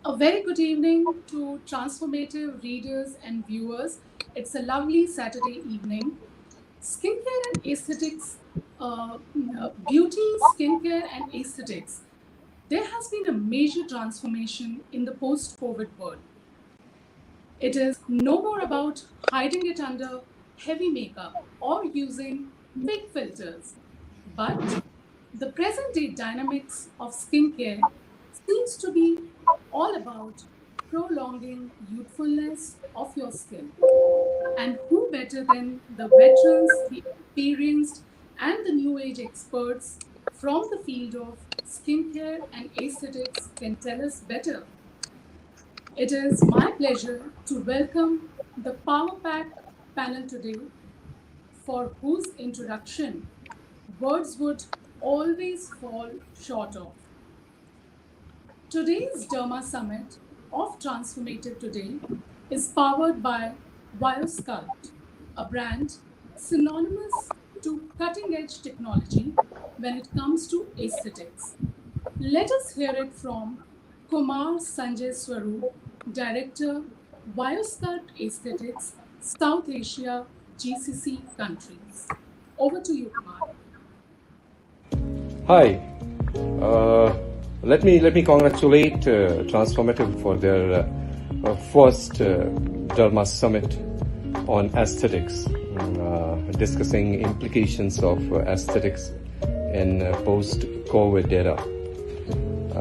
A very good evening to transformative readers and viewers. It's a lovely Saturday evening. Skincare and aesthetics, beauty, skincare, and aesthetics. There has been a major transformation in the post COVID world. It is no more about hiding it under heavy makeup or using fake filters, but the present day dynamics of skincare seems to be all about prolonging youthfulness of your skin. And who better than the veterans, the experienced, and the new age experts from the field of skincare and aesthetics can tell us better? It is my pleasure to welcome the Power Pack panel today, for whose introduction words would always fall short of. Today's Derma Summit of Transformative Today is powered by Biosculpt, a brand synonymous to cutting edge technology when it comes to aesthetics. Let us hear it from Kumar Sanjay Swaroop, Director, Biosculpt Aesthetics, South Asia, GCC countries. Over to you, Kumar. Hi. Uh, let me congratulate Transformative for their first Derma Summit on aesthetics, discussing implications of aesthetics in post-COVID era.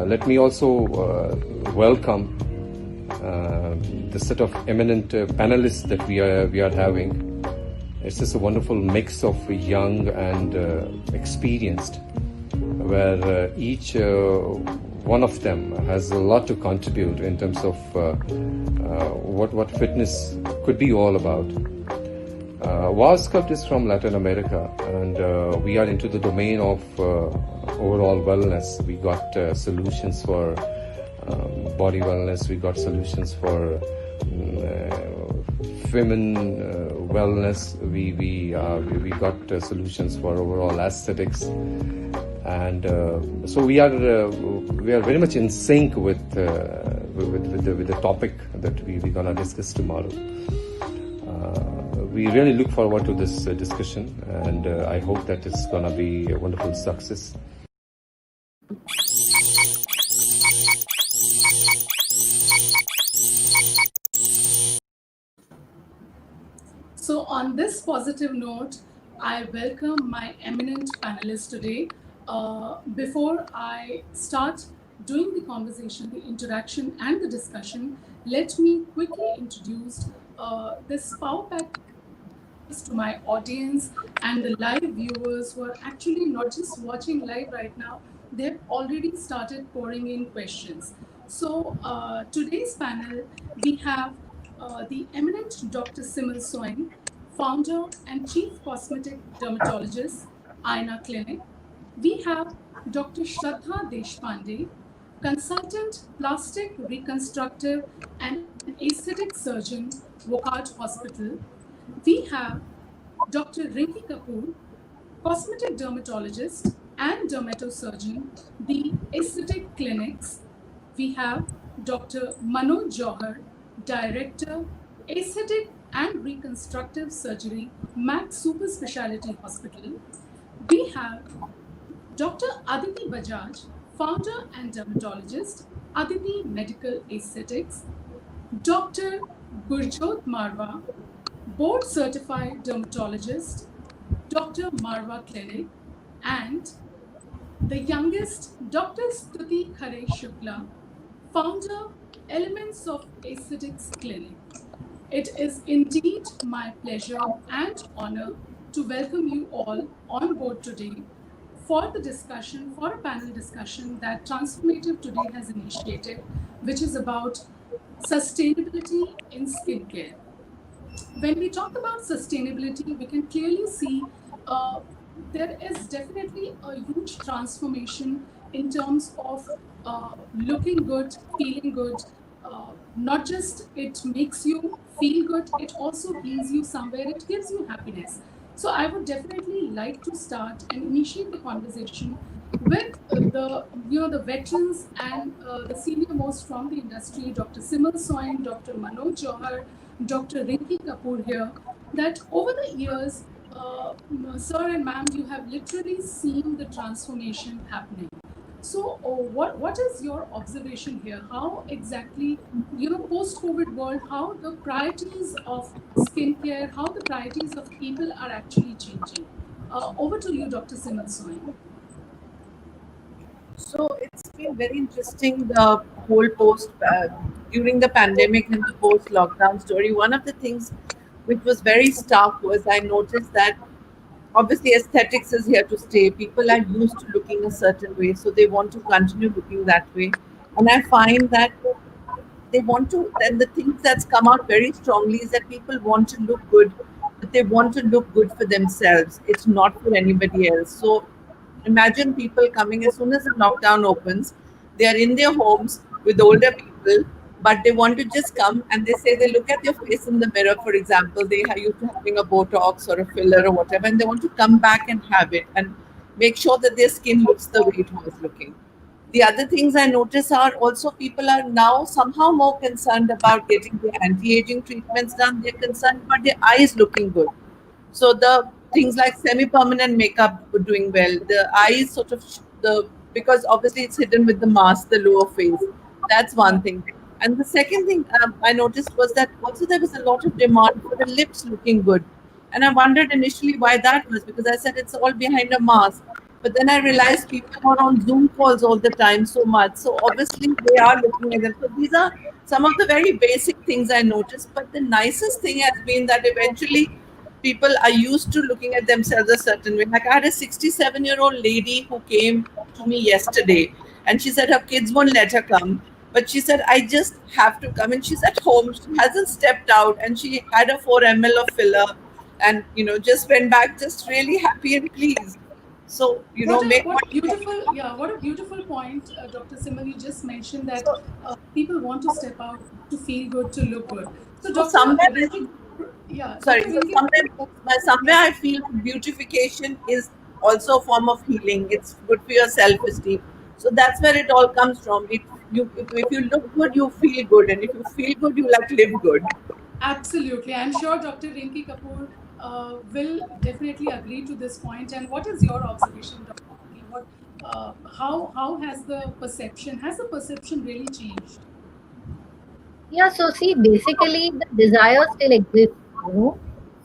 Let me also welcome the set of eminent panelists that we are having. It's just a wonderful mix of young and experienced, where each one of them has a lot to contribute in terms of what fitness could be all about. Warsculpt is from Latin America, and we are into the domain of overall wellness. We got solutions for body wellness. We got solutions for women wellness. We got solutions for overall aesthetics, and so we are very much in sync with the topic that we're gonna discuss tomorrow. We really look forward to this discussion, and I hope that it's gonna be a wonderful success. So, on this positive note, I welcome my eminent panelists today. Before I start doing the conversation, the interaction, and the discussion, let me quickly introduce this Power Pack to my audience and the live viewers who are actually not just watching live right now, they've already started pouring in questions. So, today's panel, we have the eminent Dr. Simil Soin, founder and chief cosmetic dermatologist, Aina Clinic. We have Dr. Shraddha Deshpande, consultant plastic reconstructive and aesthetic surgeon, Wockhardt Hospital. We have Dr. Rinki Kapoor, cosmetic dermatologist and dermatosurgeon, the Aesthetic Clinics. We have Dr. Manoj Johar, Director, Aesthetic and Reconstructive Surgery, Max Super Speciality Hospital. We have Dr. Aditi Bajaj, founder and dermatologist, Aditi Medical Aesthetics. Dr. Gurjot Marwa, board certified dermatologist, Dr. Marwa Clinic, and the youngest, Dr. Stuti Khare Shukla, founder, Elements of Aesthetics Clinic. It is indeed my pleasure and honor to welcome you all on board today for the discussion, for a panel discussion that Transformative Today has initiated, which is about sustainability in skincare. When we talk about sustainability, we can clearly see there is definitely a huge transformation in terms of looking good, feeling good. Not just it makes you feel good, it also heals you somewhere, it gives you happiness. So I would definitely like to start and initiate the conversation with the veterans and the senior most from the industry, Dr. Simal Soin, Dr. Manoj Johar, Dr. Rinki Kapoor here, that over the years, sir and ma'am, you have literally seen the transformation happening. So, what is your observation here? How exactly, post-COVID world, how the priorities of skincare, how the priorities of people are actually changing? Over to you, Dr. Simal Soin. So it's been very interesting, the whole post during the pandemic and the post lockdown story. One of the things which was very stark was I noticed that obviously aesthetics is here to stay. People are used to looking a certain way, so they want to continue looking that way. And I find that they want to, and the things that's come out very strongly is that people want to look good, but they want to look good for themselves. It's not for anybody else. So imagine people coming as soon as the lockdown opens, they are in their homes with older people, but they want to just come and they say they look at their face in the mirror, for example, they are used to having a Botox or a filler or whatever, and they want to come back and have it and make sure that their skin looks the way it was looking. The other things I notice are also people are now somehow more concerned about getting their anti-aging treatments done. They're concerned about their eyes looking good. So the things like semi-permanent makeup were doing well. The eyes sort of the because obviously it's hidden with the mask, the lower face. That's one Right. thing. And the second thing I noticed was that also there was a lot of demand for the lips looking good. And I wondered initially why that was, because I said it's all behind a mask. But then I realized people are on Zoom calls all the time so much. So obviously they are looking at them. So these are some of the very basic things I noticed. But the nicest thing has been that eventually people are used to looking at themselves a certain way. Like I had a 67-year-old lady who came to me yesterday and she said her kids won't let her come. But she said, I just have to come. And she's at home. She hasn't stepped out. And she had a 4 ml of filler and, just went back just really happy and pleased. So, make What what a you want. beautiful, yeah, what a beautiful point, Dr. Simon. You just mentioned that So, people want to step out to feel good, to look good. So, so Dr. somewhere Rinki, yeah, sorry, Dr. so Rinki, somewhere I feel like beautification is also a form of healing. It's good for your self-esteem. So that's where it all comes from. If you look good, you feel good, and if you feel good, you like live good. absolutely. I'm sure Dr. Rinki Kapoor will definitely agree to this point. And what is your observation, Dr. Rinki? How has the perception really changed? Yeah, so see, basically the desire still exists, you know.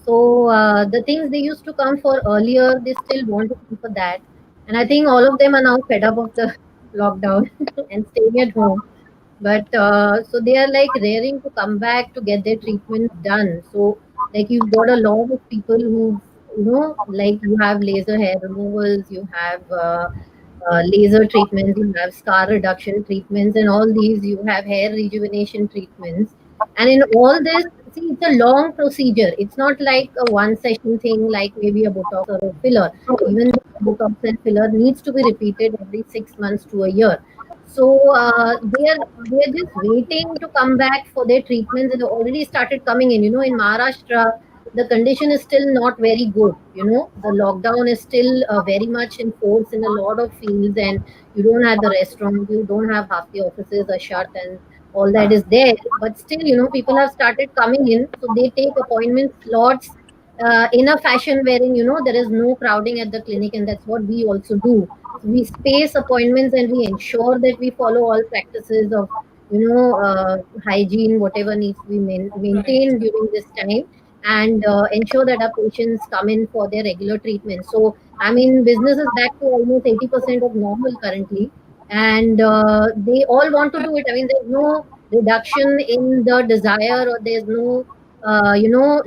So the things they used to come for earlier, they still want to come for that. And I think all of them are now fed up of the lockdown and staying at home. But so they are like raring to come back to get their treatments done. So like you've got a lot of people who, like you have laser hair removals, you have laser treatments, you have scar reduction treatments, and all these, you have hair rejuvenation treatments. And in all this, see, it's a long procedure. It's not like a one session thing, like maybe a Botox or a filler. Even the Botox and filler needs to be repeated every 6 months to a year. So they are just waiting to come back for their treatments. They already started coming in. In Maharashtra, the condition is still not very good. The lockdown is still very much in force in a lot of fields, and you don't have the restaurants, you don't have half the offices are shut, and all that is there. But still, people have started coming in, so they take appointment slots in a fashion wherein there is no crowding at the clinic, and that's what we also do. So we space appointments and we ensure that we follow all practices of hygiene, whatever needs to be Right. maintained during this time, and ensure that our patients come in for their regular treatment. So, I mean, business is back to almost 80% of normal currently, and they all want to do it. I mean, there's no reduction in the desire, or there's no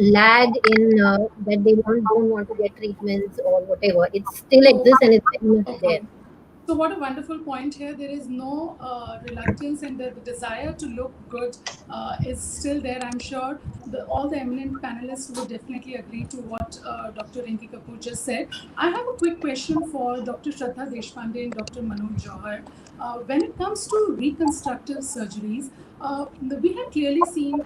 lag in that they don't want to get treatments or whatever. It still So, exists and it's very much there. okay. So, what a wonderful point here. There is no reluctance, and the desire to look good is still there. I'm sure all the eminent panelists would definitely agree to what Dr. Rinki Kapoor just said. I have a quick question for Dr. Shraddha Deshpande and Dr. Manoj Johar. When it comes to reconstructive surgeries, we have clearly seen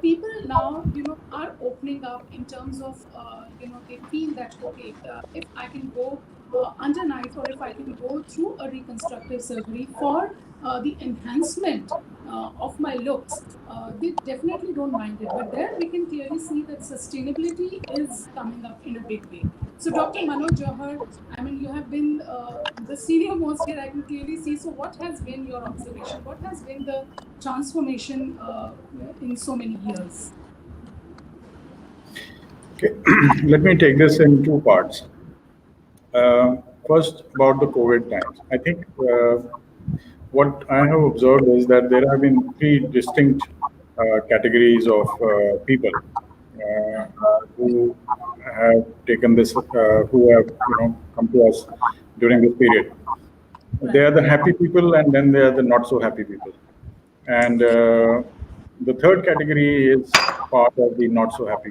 people now, are opening up in terms of, they feel that, okay, if I can go under knife, or if I can go through a reconstructive surgery for the enhancement of my looks, they definitely don't mind it. But there we can clearly see that sustainability is coming up in a big way. So, Dr. Manoj Johar, I mean, you have been the senior most here, I can clearly see. So, what has been your observation? What has been the transformation in so many years? Okay, let me take this in two parts. First, about the COVID times. I think what I have observed is that there have been three distinct categories of people who have taken this, who have come to us during this period. They are the happy people, and then they are the not so happy people. And the third category is part of the not so happy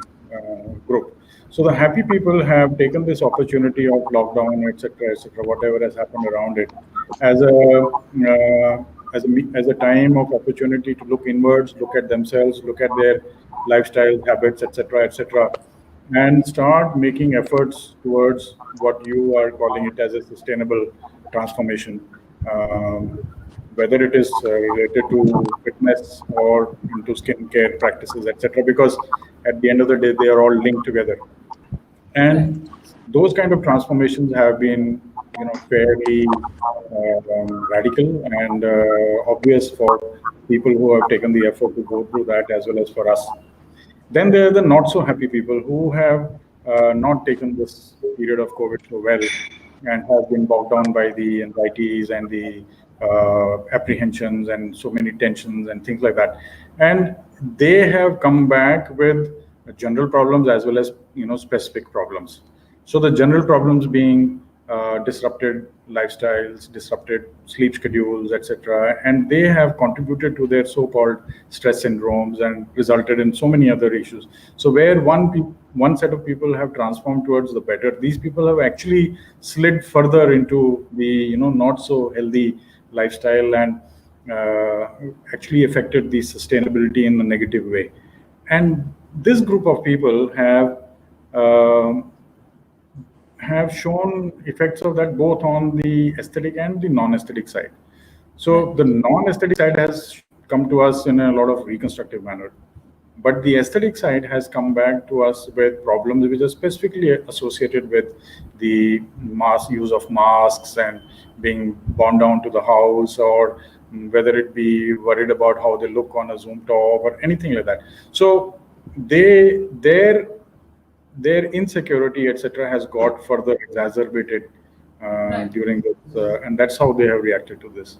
group. So the happy people have taken this opportunity of lockdown, etc., whatever has happened around it, as a time of opportunity to look inwards, look at themselves, look at their lifestyle habits, etc., and start making efforts towards what you are calling it as a sustainable transformation. Whether it is related to fitness or into skincare practices, etc., because at the end of the day, they are all linked together. Right. And those kind of transformations have been, fairly radical and obvious for people who have taken the effort to go through that, as well as for us. Then there are the not so happy people who have not taken this period of COVID so well and have been bogged down by the anxieties and the apprehensions and so many tensions and things like that. And they have come back with general problems as well as specific problems. So the general problems being disrupted lifestyles, disrupted sleep schedules, etc., and they have contributed to their so-called stress syndromes and resulted in so many other issues. So where one set of people have transformed towards the better, these people have actually slid further into the not so healthy lifestyle and actually affected the sustainability in a negative way. And this group of people um have shown effects of that both on the aesthetic and the non-aesthetic side. So the non-aesthetic side has come to us in a lot of reconstructive manner, but the aesthetic side has come back to us with problems which are specifically associated with the mass use of masks and being bound down to the house, or whether it be worried about how they look on a Zoom talk or anything like that. So their insecurity, etc., has got further exacerbated Right. during this, and that's how they have reacted to this.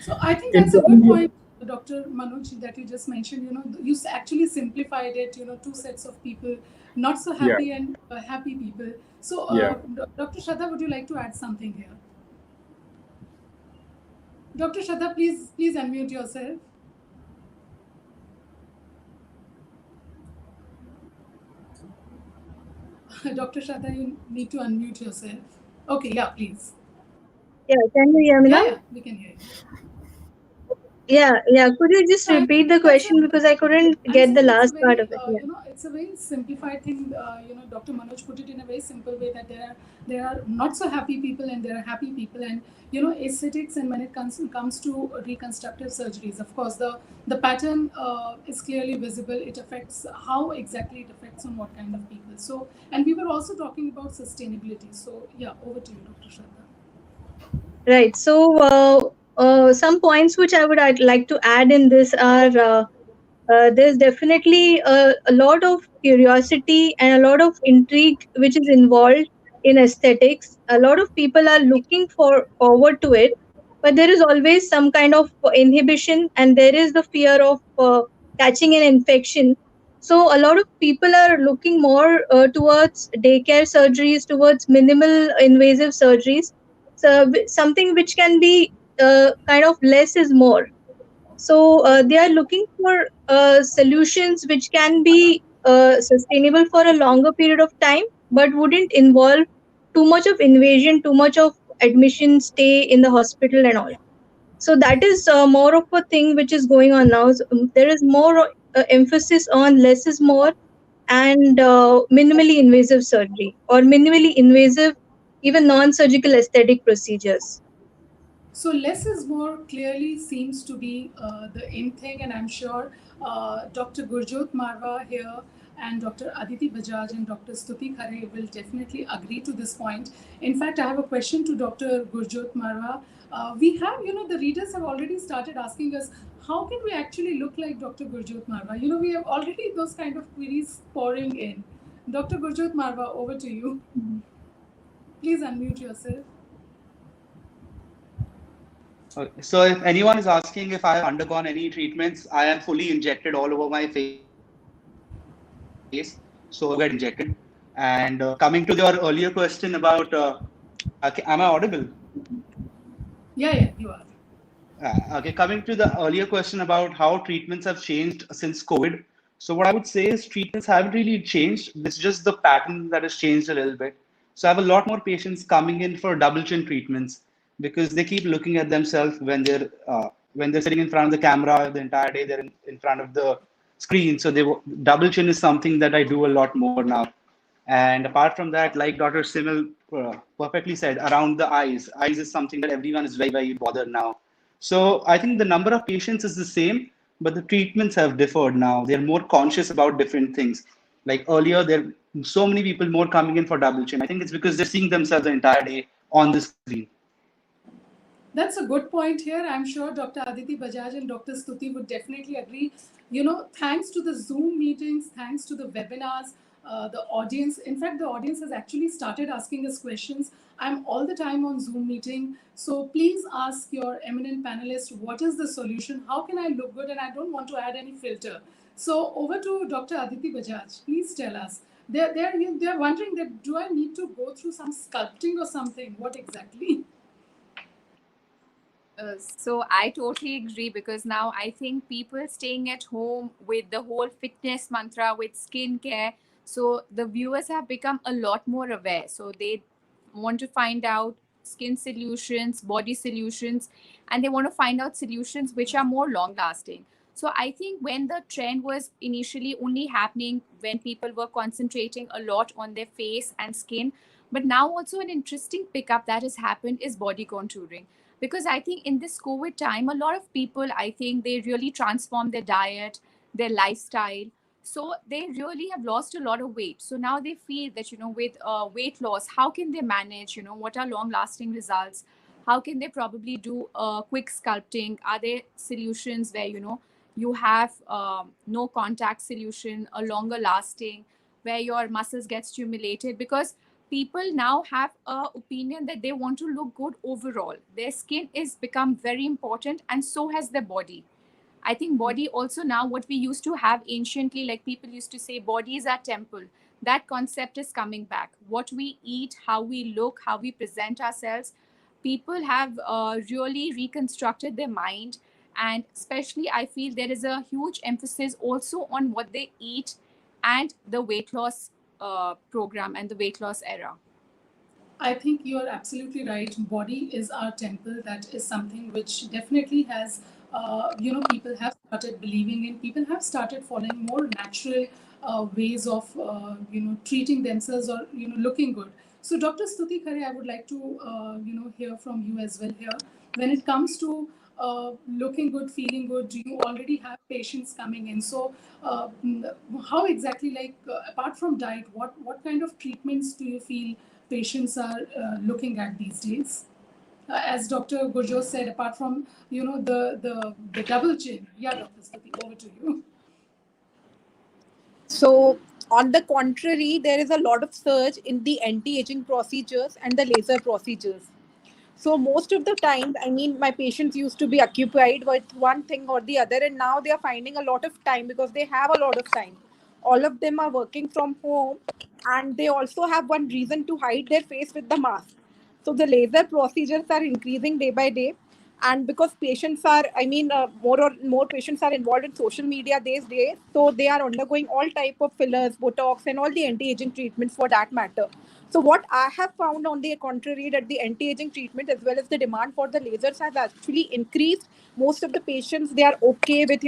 So I think In that's a good terms of, point, Dr. Manoj, that you just mentioned. You actually simplified it. Two sets of people, not so yeah, happy and happy people. So, yeah. Dr. Shraddha, would you like to add something here? Dr. Shraddha, please unmute yourself. Dr. Shraddha, you need to unmute yourself. Okay, yeah, please. Yeah, can you hear me Yeah, now? yeah, we can hear you. Yeah. Could you just So I repeat think the that's question because I couldn't I'm get the saying it's a last part very, of it. Yeah. it's a very simplified thing. Dr. Manoj put it in a very simple way that there are not so happy people and there are happy people, and aesthetics. And when it comes to reconstructive surgeries, of course, the pattern is clearly visible. It affects how exactly it affects on what kind of people. So, and we were also talking about sustainability. So, yeah, over to you, Dr. Shraddha. Right. So, some points which I'd like to add in this are there's definitely a lot of curiosity and a lot of intrigue which is involved in aesthetics. A lot of people are looking forward to it, but there is always some kind of inhibition, and there is the fear of catching an infection. So a lot of people are looking more towards daycare surgeries, towards minimal invasive surgeries, so something which can be kind of less is more. So they are looking for solutions which can be sustainable for a longer period of time, but wouldn't involve too much of invasion, too much of admission, stay in the hospital, and all. So that is more of a thing which is going on now. So, there is more emphasis on less is more, and minimally invasive surgery or minimally invasive even non-surgical aesthetic procedures. So less is more clearly seems to be the in thing, and I'm sure Dr. Gurjot Marwa here and Dr. Aditi Bajaj and Dr. Stuti Khare will definitely agree to this point. In fact, I have a question to Dr. Gurjot Marwa. We have, the readers have already started asking us, how can we actually look like Dr. Gurjot Marwa? We have already those kind of queries pouring in. Dr. Gurjot Marwa, over to you. Please unmute yourself. So if anyone is asking if I have undergone any treatments, I am fully injected all over my face. So I do get injected. And coming to your earlier question about, am I audible? Yeah, you are. Okay, coming to the earlier question about how treatments have changed since COVID. So what I would say is treatments haven't really changed. It's just the pattern that has changed a little bit. So I have a lot more patients coming in for double chin treatments because they keep looking at themselves when they're sitting in front of the camera the entire day. They're in front of the screen. So double chin is something that I do a lot more now. And apart from that, like Dr. Simil perfectly said, around the eyes, eyes is something that everyone is very, very bothered now. So I think the number of patients is the same, but the treatments have differed now. They're more conscious about different things. Like earlier, there are so many people more coming in for double chin. I think it's because they're seeing themselves the entire day on the screen. That's a good point here. I'm sure Dr. Aditi Bajaj and Dr. Stuti would definitely agree. Thanks to the Zoom meetings, thanks to the webinars, the audience, in fact, the audience has actually started asking us questions. I'm all the time on Zoom meeting. So please ask your eminent panelist, what is the solution? How can I look good? And I don't want to add any filter. So over to Dr. Aditi Bajaj. Please tell us. They're wondering that do I need to go through some sculpting or something? What exactly? So I totally agree, because now I think people staying at home with the whole fitness mantra with skincare, so the viewers have become a lot more aware. So they want to find out skin solutions, body solutions, and they want to find out solutions which are more long lasting. So I think when the trend was initially only happening when people were concentrating a lot on their face and skin, but now also an interesting pickup that has happened is body contouring, because I think in this COVID time, a lot of people, I think they really transform their diet, their lifestyle. So they really have lost a lot of weight. So now they feel that, with weight loss, how can they manage, what are long lasting results? How can they probably do quick sculpting? Are there solutions where, you have no contact solution, a longer lasting, where your muscles get stimulated? Because people now have a opinion that they want to look good overall. Their skin is become very important, and so has their body. I think body also now, what we used to have anciently, like people used to say body is our temple, that concept is coming back. What we eat, how we look, how we present ourselves, people have really reconstructed their mind. And especially I feel there is a huge emphasis also on what they eat and the weight loss program and the weight loss era. I think you're absolutely right. Body is our temple. That is something which definitely has, people have started believing in. People have started following more natural ways of, treating themselves or, looking good. So, Dr. Stuti Khare, I would like to, hear from you as well here. When it comes to looking good, feeling good, do you already have patients coming in? So, how exactly, like, apart from diet, what kind of treatments do you feel patients are looking at these days? As Dr. Gurjo said, apart from the double chin. Yeah, Dr. Stuti, over to you. So, on the contrary, there is a lot of surge in the anti-aging procedures and the laser procedures. So most of the time, I mean, my patients used to be occupied with one thing or the other, and now they are finding a lot of time because they have a lot of time. All of them are working from home, and they also have one reason to hide their face with the mask. So the laser procedures are increasing day by day, and because patients are, I mean, more patients are involved in social media these days, so they are undergoing all type of fillers, Botox, and all the anti-aging treatments for that matter. So what I have found on the contrary, that the anti-aging treatment as well as the demand for the lasers has actually increased. Most of the patients, they are okay with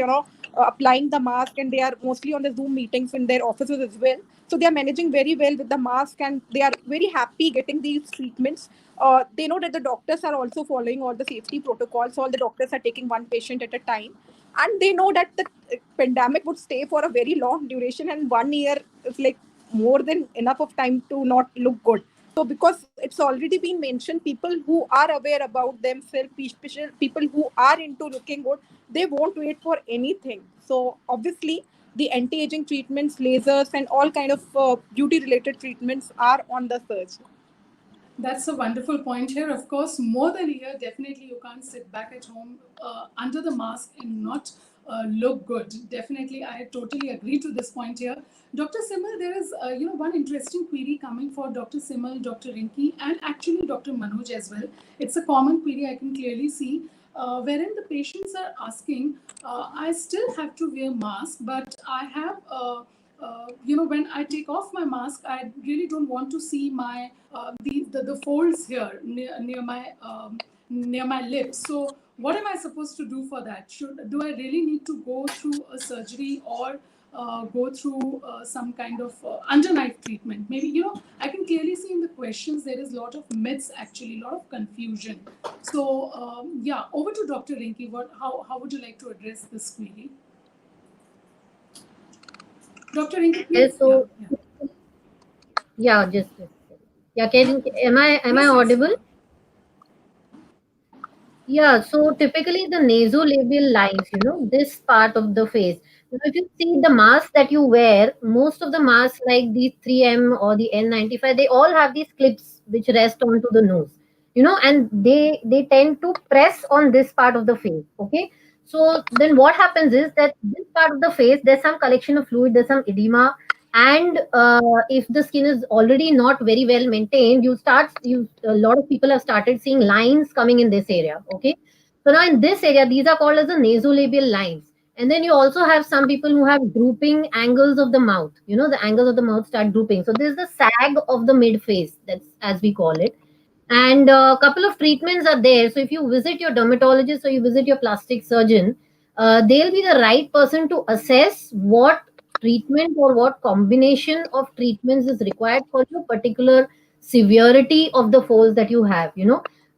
applying the mask, and they are mostly on the Zoom meetings in their offices as well. So they are managing very well with the mask, and they are very happy getting these treatments. They know that the doctors are also following all the safety protocols. All the doctors are taking one patient at a time, and they know that the pandemic would stay for a very long duration, and 1 year is like more than enough of time to not look good. So because it's already been mentioned, people who are aware about themselves, people who are into looking good, they won't wait for anything. So obviously the anti-aging treatments, lasers, and all kind of beauty related treatments are on the surge. That's a wonderful point here. Of course, more than a year, definitely you can't sit back at home under the mask and not look good. Definitely, I totally agree to this point here. Dr. Simal, there is one interesting query coming for Dr. Simal, Dr. Rinki, and actually Dr. Manoj as well. It's a common query I can clearly see, wherein the patients are asking, I still have to wear mask, but I have when I take off my mask, I really don't want to see my the folds here near my lips. So what am I supposed to do for that? Do I really need to go through a surgery or go through some kind of under knife treatment? Maybe I can clearly see in the questions there is a lot of myths, actually, a lot of confusion. So yeah, over to Dr. Rinki. How would you like to address this query? Dr. Rinki, Okay, please. Yeah, so yeah. yeah, just yeah. Am I Yes, yes, you audible? are. Yeah, so typically the nasolabial lines, this part of the face. If you see the mask that you wear, most of the masks like the 3M or the N95, they all have these clips which rest onto the nose, and they tend to press on this part of the face. Okay. So then what happens is that this part of the face, there's some collection of fluid, there's some edema, and if the skin is already not very well maintained, you a lot of people have started seeing lines coming in this area. Okay, so now in this area these are called as the nasolabial lines. And then you also have some people who have drooping angles of the mouth. The angles of the mouth start drooping, so this is the sag of the mid face, that's as we call it. And a couple of treatments are there. So if you visit your dermatologist or you visit your plastic surgeon, they'll be the right person to assess what treatment or what combination of treatments is required for your particular severity of the folds that you have.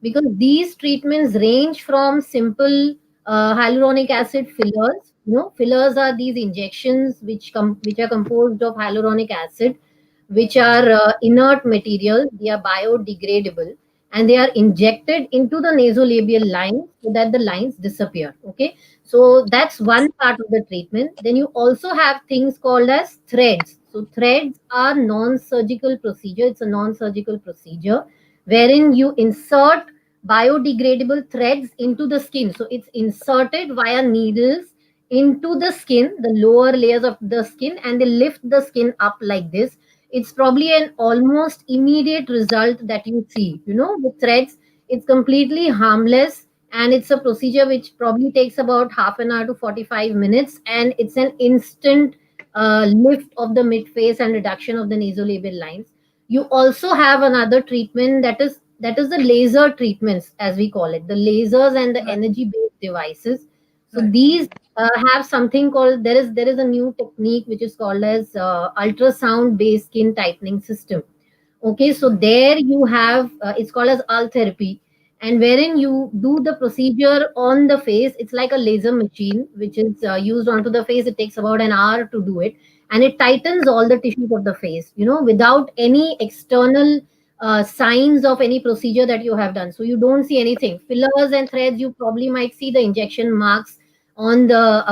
Because these treatments range from simple hyaluronic acid fillers. Fillers are these injections which are composed of hyaluronic acid, which are inert materials. They are biodegradable, and they are injected into the nasolabial lines so that the lines disappear. Okay, so that's one part of the treatment. Then you also have things called as threads. So threads are non-surgical procedure. It's a non-surgical procedure wherein you insert biodegradable threads into the skin. So it's inserted via needles into the skin, the lower layers of the skin, and they lift the skin up like this. It's probably an almost immediate result that you see. With threads, it's completely harmless, and it's a procedure which probably takes about half an hour to 45 minutes, and it's an instant lift of the mid face and reduction of the nasolabial lines. You also have another treatment, that is the laser treatments, as we call it, the lasers and the Right, energy based devices. So right, these have something called, there is a new technique which is called as ultrasound based skin tightening system. Okay, so right, there you have, it's called as ult therapy, and wherein you do the procedure on the face. It's like a laser machine which is used onto the face. It takes about an hour to do it, and it tightens all the tissues of the face, without any external signs of any procedure that you have done. So you don't see anything. Fillers and threads, you probably might see the injection marks on the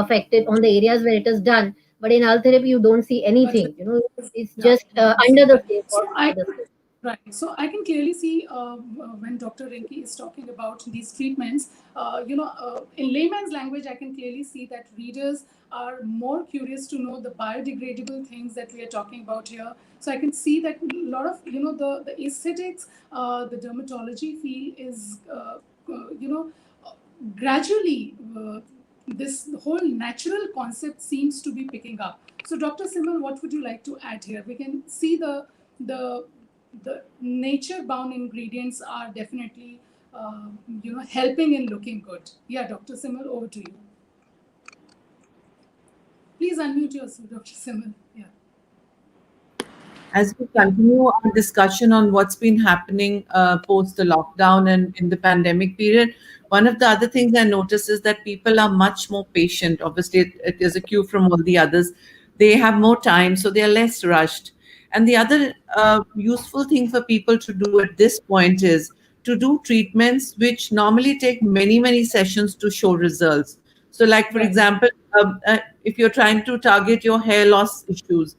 areas where it is done, but in ult therapy you don't see but anything. It's yeah, just you don't see under the that. skin or So I under the skin. Right. So I can clearly see when Dr. Rinki is talking about these treatments, in layman's language, I can clearly see that readers are more curious to know the biodegradable things that we are talking about here. So I can see that a lot of, the aesthetics, the dermatology field is, gradually, this whole natural concept seems to be picking up. So, Dr. Simal, what would you like to add here? We can see the the nature bound ingredients are definitely helping in looking good. Yeah, Dr. Simal, over to you. Please unmute yourself, Dr. Simran. Yeah. As we Yeah. continue our discussion on what's been happening post the lockdown and in the pandemic period, one of the other things I notice is that people are much more patient. Obviously, it is a cue from all the others. They have more time, so they are less rushed. And the other useful thing for people to do at this point is to do treatments which normally take many, many sessions to show results. So, like for Right. example, if you're trying to target your hair loss issues,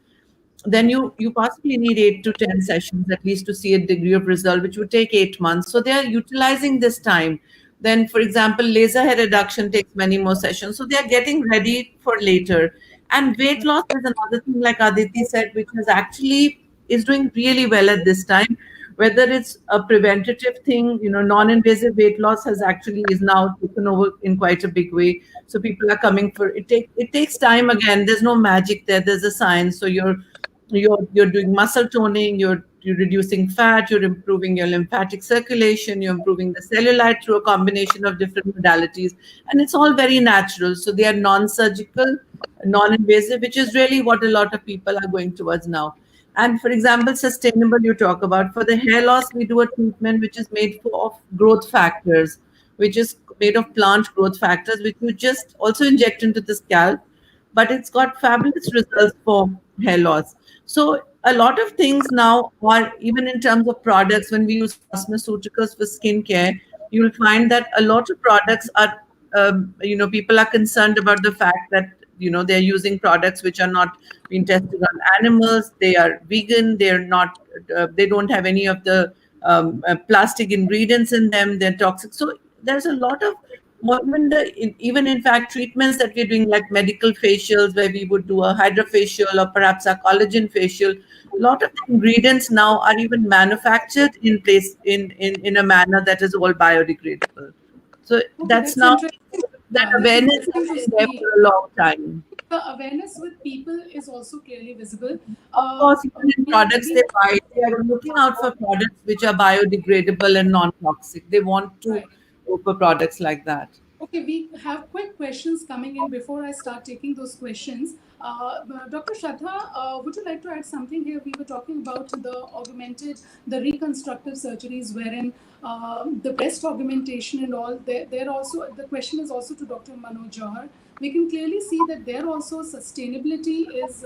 then you possibly need 8 to 10 sessions at least to see a degree of result, which would take 8 months. So they are utilizing this time. Then, for example, laser hair reduction takes many more sessions. So they are getting ready for later. And weight loss is another thing, like Aditi said, which is actually is doing really well at this time. Whether it's a preventative thing, non-invasive weight loss has actually is now taken over in quite a big way. So people are coming for it. It takes time again. There's no magic there. There's a science. So you're doing muscle toning, you're reducing fat, you're improving your lymphatic circulation, you're improving the cellulite through a combination of different modalities, and it's all very natural. So they are non-surgical, non-invasive, which is really what a lot of people are going towards now. And for example, sustainable, you talk about, for the hair loss, we do a treatment which is made of growth factors, which is made of plant growth factors, which you just also inject into the scalp, but it's got fabulous results for hair loss. So a lot of things now are, even in terms of products, when we use cosmeceuticals for skincare, you'll find that a lot of products are, people are concerned about the fact that, they're using products which are not being tested on animals. They are vegan. They're not, they don't have any of the plastic ingredients in them. They're toxic. So there's a lot of more, even in fact treatments that we're doing, like medical facials, where we would do a hydrofacial or perhaps a collagen facial. A lot of the ingredients now are even manufactured in place in a manner that is all biodegradable. So Okay, that's that's now, interesting. that That's awareness has interesting to been there see. for a long time. The awareness with people is also clearly visible. Of course, even in products they We buy, they are looking out for products which are biodegradable and non-toxic. They want to right. go for products like that. Okay, we have quick questions coming in before I start taking those questions. Dr. Shraddha, would you like to add something here? We were talking about the reconstructive surgeries, wherein the breast augmentation and all. They're also, the question is also to Dr. Manoj Jauhar. We can clearly see that there also sustainability is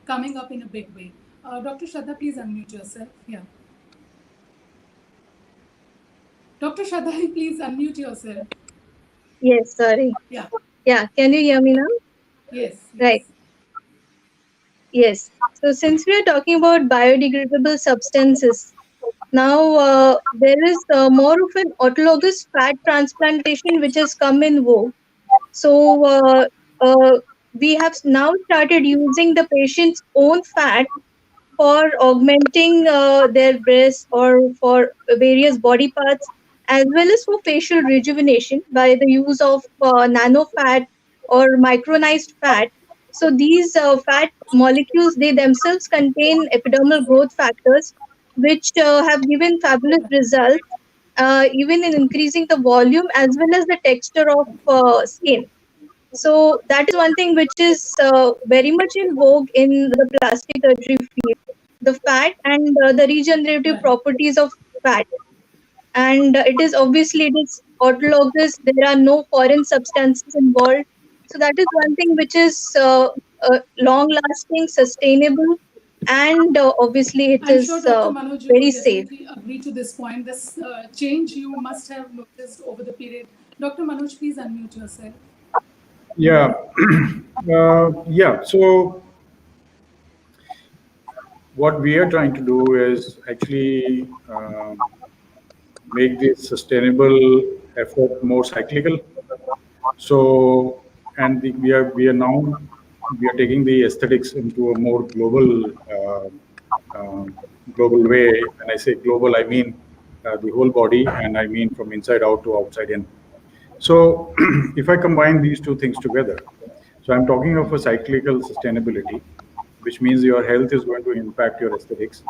coming up in a big way. Dr. Shraddha, please unmute yourself. Yeah. Dr. Shraddha, please unmute yourself. Yes, sorry. Yeah. Yeah, can you hear me now? Yes. Right. Yes. Yes. So since we are talking about biodegradable substances, now there is more of an autologous fat transplantation which has come in vogue. So uh, we have now started using the patient's own fat for augmenting their breasts or for various body parts, as well as for facial rejuvenation by the use of nano fat or micronized fat. So these fat molecules, they themselves contain epidermal growth factors, which have given fabulous results, even in increasing the volume as well as the texture of skin. So that is one thing which is very much in vogue in the plastic surgery field, the fat and the regenerative Right. properties of fat. And it is obviously it is autologous. There are no foreign substances involved. So that is one thing which is long lasting, sustainable, and obviously it I'm sure is Dr. Manoj, you very would safe. definitely agree to this point. This change you must have noticed over the period. Dr. Manoj, please unmute yourself. Yeah, yeah. So what we are trying to do is actually make this sustainable effort more cyclical. So, and we are taking the aesthetics into a more global way. When I say global, I mean the whole body, and I mean from inside out to outside in. So, if I combine these two things together, so I'm talking of a cyclical sustainability, which means your health is going to impact your aesthetics,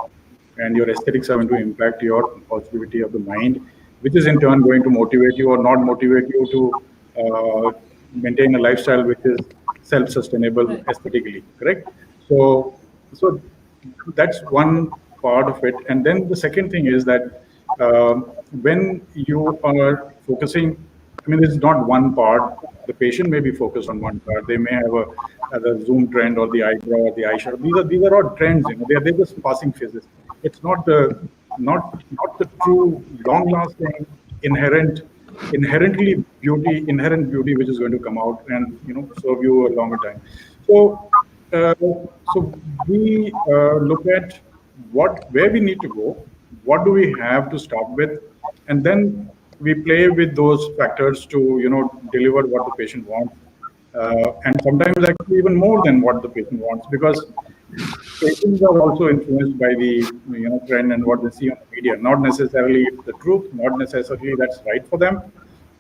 and your aesthetics are going to impact your positivity of the mind, which is in turn going to motivate you or not motivate you to maintain a lifestyle which is self-sustainable Right. aesthetically, correct? So that's one part of it. And then the second thing is that when you are focusing, I mean, it's not one part. The patient may be focused on one part. They may have the zoom trend or the eyebrow or the eyeshadow. These are all trends. They're just passing phases. It's not the true long-lasting inherent beauty which is going to come out and serve you a longer time. So uh, so we look at where we need to go, what do we have to start with, and then we play with those factors to deliver what the patient wants, and sometimes actually even more than what the patient wants, because patients are also influenced by the trend and what they see on the media. Not necessarily it's the truth, not necessarily that's right for them,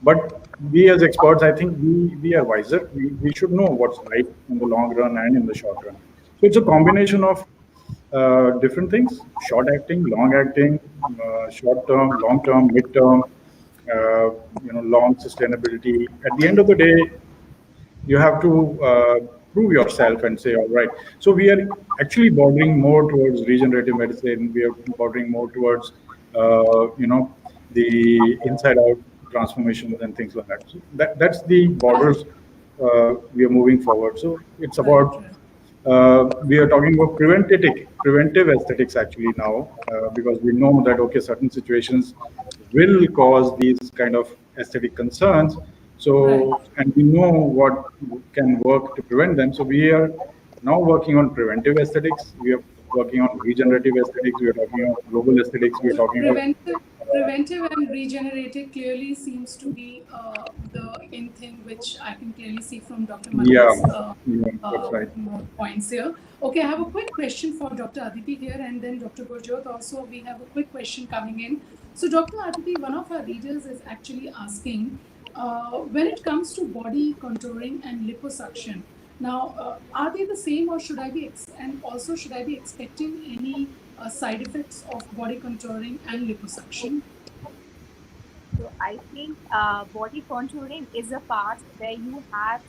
but we as experts, I think we are wiser. We should know what's right in the long run and in the short run. So it's a combination of different things: short acting, long acting, short term, long term, mid term, long sustainability. At the end of the day, you have to prove yourself and say, all right. So we are actually bordering more towards regenerative medicine. We are bordering more towards, the inside out transformations and things like that. So that's the Right. borders we are moving forward. So it's Right. about, Right. we are talking about preventive aesthetics actually now, because we know that, okay, certain situations will cause these kind of aesthetic concerns. Right. So, and we know what can work to prevent them. So we are now working on preventive aesthetics. We are working on regenerative aesthetics. We are talking about global aesthetics. We are So talking about, preventive and regenerative clearly seems to be the in thing which I can clearly see from Dr. yeah, Madan's yeah, that's right. points here. Okay, I have a quick question for Dr. Aditi here, and then Dr. Gurjot also. We have a quick question coming in. So, Dr. Aditi, one of our readers is actually asking, when it comes to body contouring and liposuction. Now, are they the same, or should I be and also should I be expecting any side effects of body contouring and liposuction? So I think body contouring is a part where you have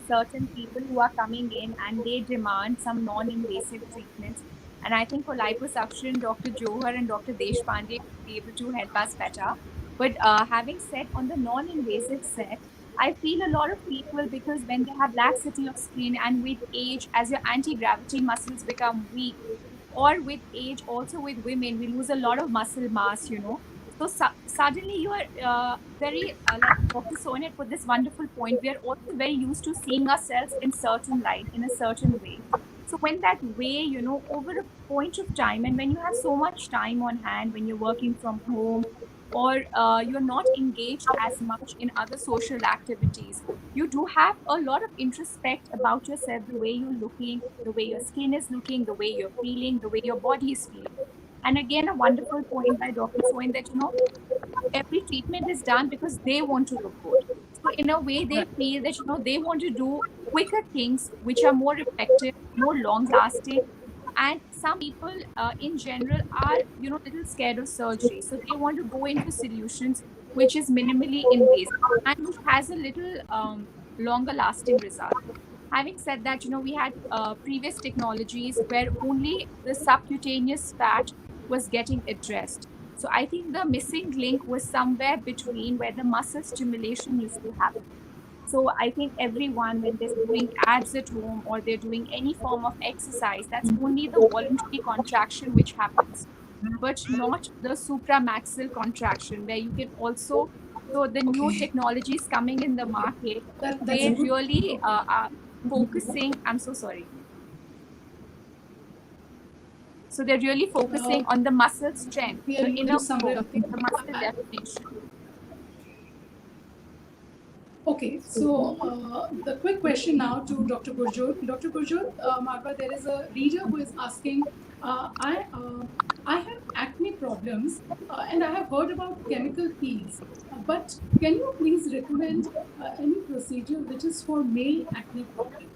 certain people who are coming in and they demand some non-invasive treatments. And I think for liposuction, Dr. Johar and Dr. Deshpande will be able to help us better. But having said on the non-invasive set, I feel a lot of people, because when they have laxity of skin and with age, as your anti-gravity muscles become weak, or with age also with women we lose a lot of muscle mass, so suddenly you are very like Dr. Sonia put this wonderful point, we are also very used to seeing ourselves in certain light, in a certain way. So when that way, over a point of time, and when you have so much time on hand, when you're working from home, or you're not engaged as much in other social activities, you do have a lot of introspect about yourself, the way you're looking, the way your skin is looking, the way you're feeling, the way your body is feeling. And again, a wonderful point by Dr. Soin that, every treatment is done because they want to look good. So in a way, they Right. feel that, they want to do quicker things which are more effective, more long lasting. And some people in general are, little scared of surgery. So they want to go into solutions which is minimally invasive and which has a little longer lasting result. Having said that, we had previous technologies where only the subcutaneous fat was getting addressed. So I think the missing link was somewhere between where the muscle stimulation used to happen. So I think everyone, when they're doing abs at home or they're doing any form of exercise, that's only the voluntary contraction which happens, but not the supramaxillary contraction, where you can also. So the new Okay. technologies coming in the market, That's a they good. really are focusing. I'm so sorry. So they're really Uh, focusing on the muscle strength, we are the losing inner somewhere. core, the muscle definition. Okay, so the quick question now to Dr. Gurjot. Dr. Gurjot, Marwa, there is a reader who is asking, I have acne problems and I have heard about chemical peels, but can you please recommend any procedure which is for male acne problem?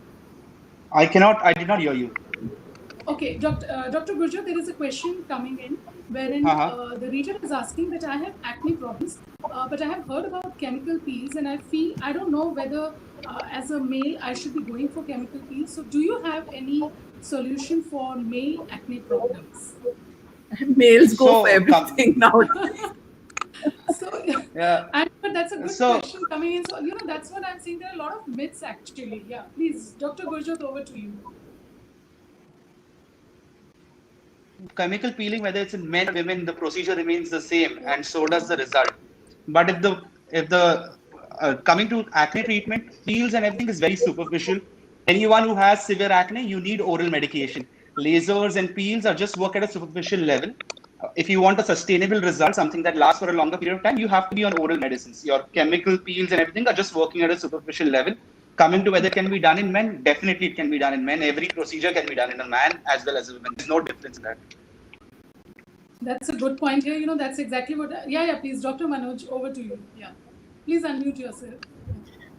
I did not hear you. Okay, Dr. Gurjot, there is a question coming in wherein Uh-huh. the reader is asking that I have acne problems but I have heard about chemical peels, and I don't know whether as a male I should be going for chemical peels. So, do you have any solution for male acne problems? Males go for So, everything nowadays. So, yeah. and but that's a good So, question coming in. So, that's what I'm saying. There are a lot of myths actually. Yeah, please, Dr. Gurjot, over to you. chemical peeling, whether it's in men or women, the procedure remains the same, and so does the result. But if the coming to acne treatment, peels and everything is very superficial. Anyone who has severe acne, you need oral medication. Lasers and peels are just work at a superficial level. If you want a sustainable result, something that lasts for a longer period of time, you have to be on oral medicines. Your chemical peels and everything are just working at a superficial level. Coming to whether it can be done in men, definitely it can be done in men. Every procedure can be done in a man as well as a woman. There's no difference in that. That's a good point here. That's exactly what. Yeah. Please, Dr. Manoj, over to you. Yeah. Please unmute yourself.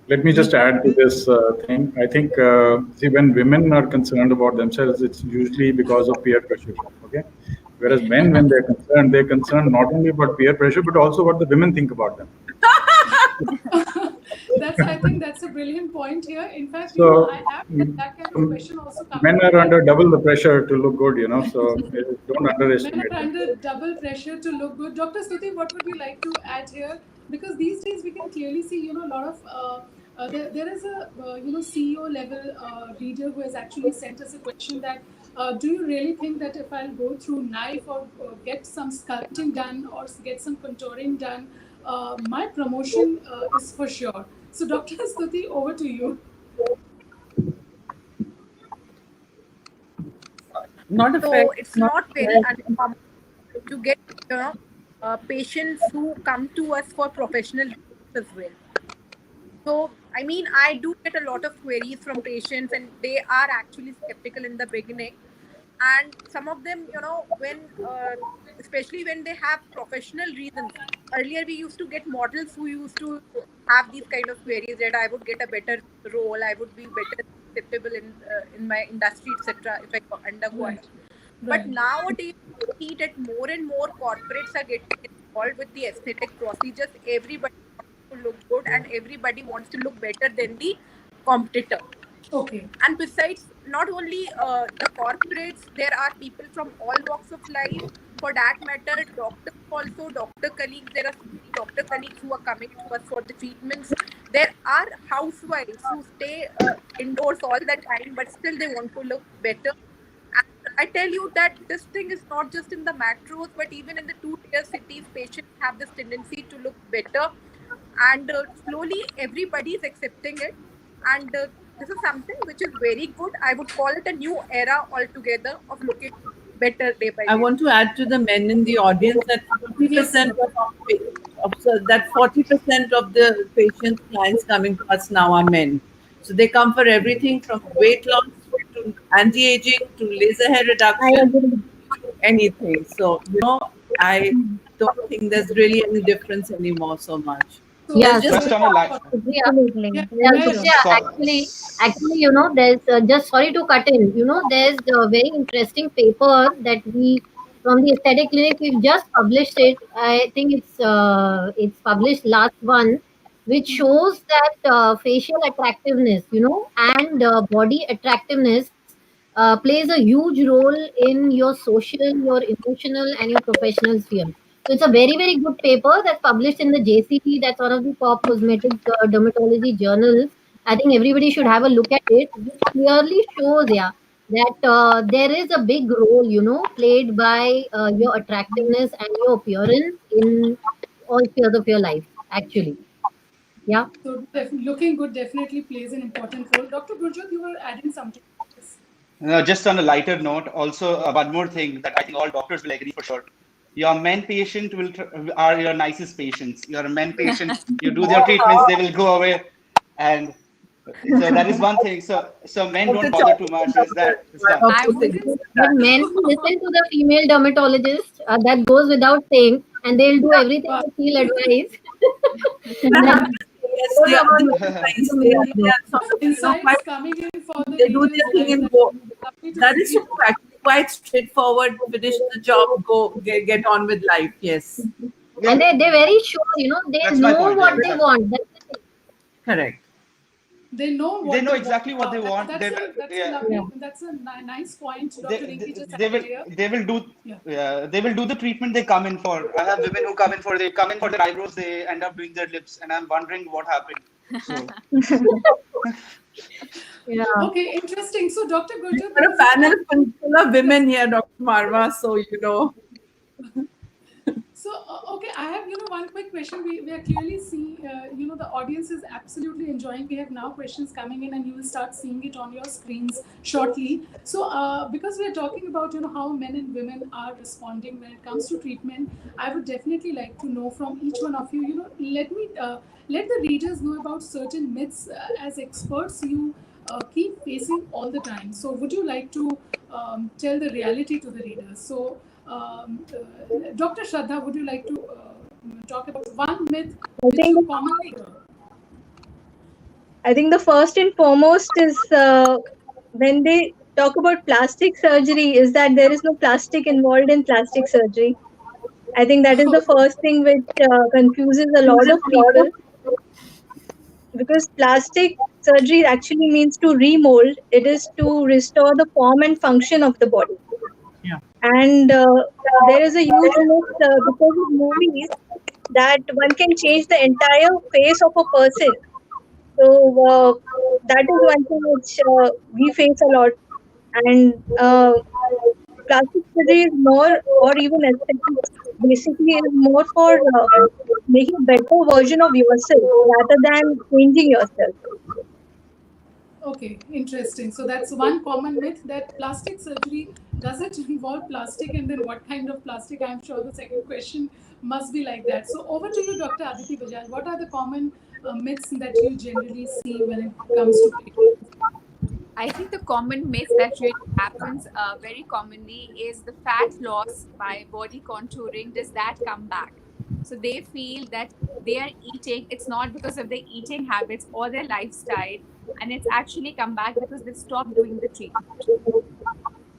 Let me just add to this thing. I think, see, when women are concerned about themselves, it's usually because of peer pressure. Okay. Whereas men, when they're concerned not only about peer pressure, but also what the women think about them. I think that's a brilliant point here. In fact, I So, have that kind of question also coming men in are my under double the pressure to look good, so don't men underestimate are them. under double pressure to look good. Dr. Stuti, what would you like to add here? Because these days we can clearly see, a lot of there is a CEO level reader who has actually sent us a question that do you really think that if I'll go through knife or get some sculpting done or get some contouring done, my promotion is for sure. So, Dr. Stuti, over to you. Not a fair. So it's not very uncommon to get patients who come to us for professional reasons as well. So, I mean, I do get a lot of queries from patients, and they are actually skeptical in the beginning. And some of them, especially when they have professional reasons. Earlier, we used to get models who used to have these kind of queries that I would get a better role, I would be better acceptable in my industry, etc. If I undergo Right. it. But Right. nowadays, we see that more and more corporates are getting involved with the aesthetic procedures. Everybody wants to look good, and everybody wants to look better than the competitor. Okay. And besides, not only the corporates, there are people from all walks of life. For that matter, doctors also, doctor colleagues, there are so many doctor colleagues who are coming to us for the treatments. There are housewives who stay indoors all the time, but still they want to look better. And I tell you that this thing is not just in the metros, but even in the two-tier cities, patients have this tendency to look better. And slowly everybody is accepting it. And this is something which is very good. I would call it a new era altogether of looking better day by I day. want to add to the men in the audience that Yes. 40% that 40% of the patients clients coming to us now are men. So they come for everything from weight loss to anti-aging to laser hair I reduction, agree. anything. So I don't think there's really any difference anymore so much. So, Yeah, There's so just Just on a light. yeah, yeah, Absolutely. yeah, yeah, so sure. yeah, So, actually, there's just sorry to cut in. There's a very interesting paper that we from the aesthetic clinic we've just published it. I think it's published last month, which shows that facial attractiveness, and body attractiveness plays a huge role in your social, your emotional, and your professional sphere. So it's a very, very good paper that's published in the JCT. That's one of the top cosmetic dermatology journals. I think everybody should have a look at it, which clearly shows, yeah, that there is a big role, played by your attractiveness and your appearance in all spheres of your life, actually. Yeah. So, looking good definitely plays an important role. Dr. Gurjot, you were adding something. Yes. just on a lighter note, also one more thing that I think all doctors will agree for sure. Your men patient are your nicest patients. Your men patient, you do their treatments, they will go away, and so that is one thing. So men of the don't bother too choice much. Is that? Is one that? of I the things wouldn't. But that. men listen to the female dermatologist. That goes without saying, and they'll do everything Wow. that she'll advise. That Yes, goes they among are nice. the They male are, they doc. are sort of, Insights quite, coming in for the they do readers, their thing guys. and That's go. lovely to That is see. true, actually. Quite straightforward. Finish the job, go get on with life. Yes. And Yeah, they're very sure, they that's my know point. Yeah, what they exactly. want. That's the thing. Correct. They know They what know they want. exactly what they want. They will, That's a yeah, Yeah. lovely, that's a nice point Dr. Rinki just they will added here. they will do, Yeah. yeah, they will do the treatment they come in for. I have women who come in for, they come in for their eyebrows, they end up doing their lips, and I'm wondering what happened. So Yeah. Okay, interesting. So, Dr. We've Gurjar, got there a is a panel one. full of Yes. women here, Dr. Marwa. So, So, okay, I have, one quick question. We are clearly seeing, the audience is absolutely enjoying. We have now questions coming in, and you will start seeing it on your screens shortly. So, because we are talking about, how men and women are responding when it comes to treatment, I would definitely like to know from each one of you, let the readers know about certain myths as experts you keep facing all the time. So, would you like to tell the reality to the readers? So, Dr. Shraddha, would you like to talk about one myth I which you think commonly hear? I think the first and foremost is when they talk about plastic surgery is that there is no plastic involved in plastic surgery. I think that is the Okay. first thing which confuses a lot of people, because plastic surgery actually means to remold. It is to restore the form and function of the body. yeah. And there is a huge myth because of movies that one can change the entire face of a person. So that is one thing which we face a lot. And plastic surgery is more, or even aesthetics, basically is more for making a better version of yourself rather than changing yourself. Okay, interesting. So that's one common myth that plastic surgery does it involve plastic, and then what kind of plastic? I'm sure the second question must be like that. So over to you, Dr. Aditi Bajaj. What are the common myths that you generally see when it comes to treatment? I think the common myth that really happens very commonly is the fat loss by body contouring. Does that come back? So they feel that they are eating, it's not because of their eating habits or their lifestyle, and it's actually come back because they've stopped doing the treatment.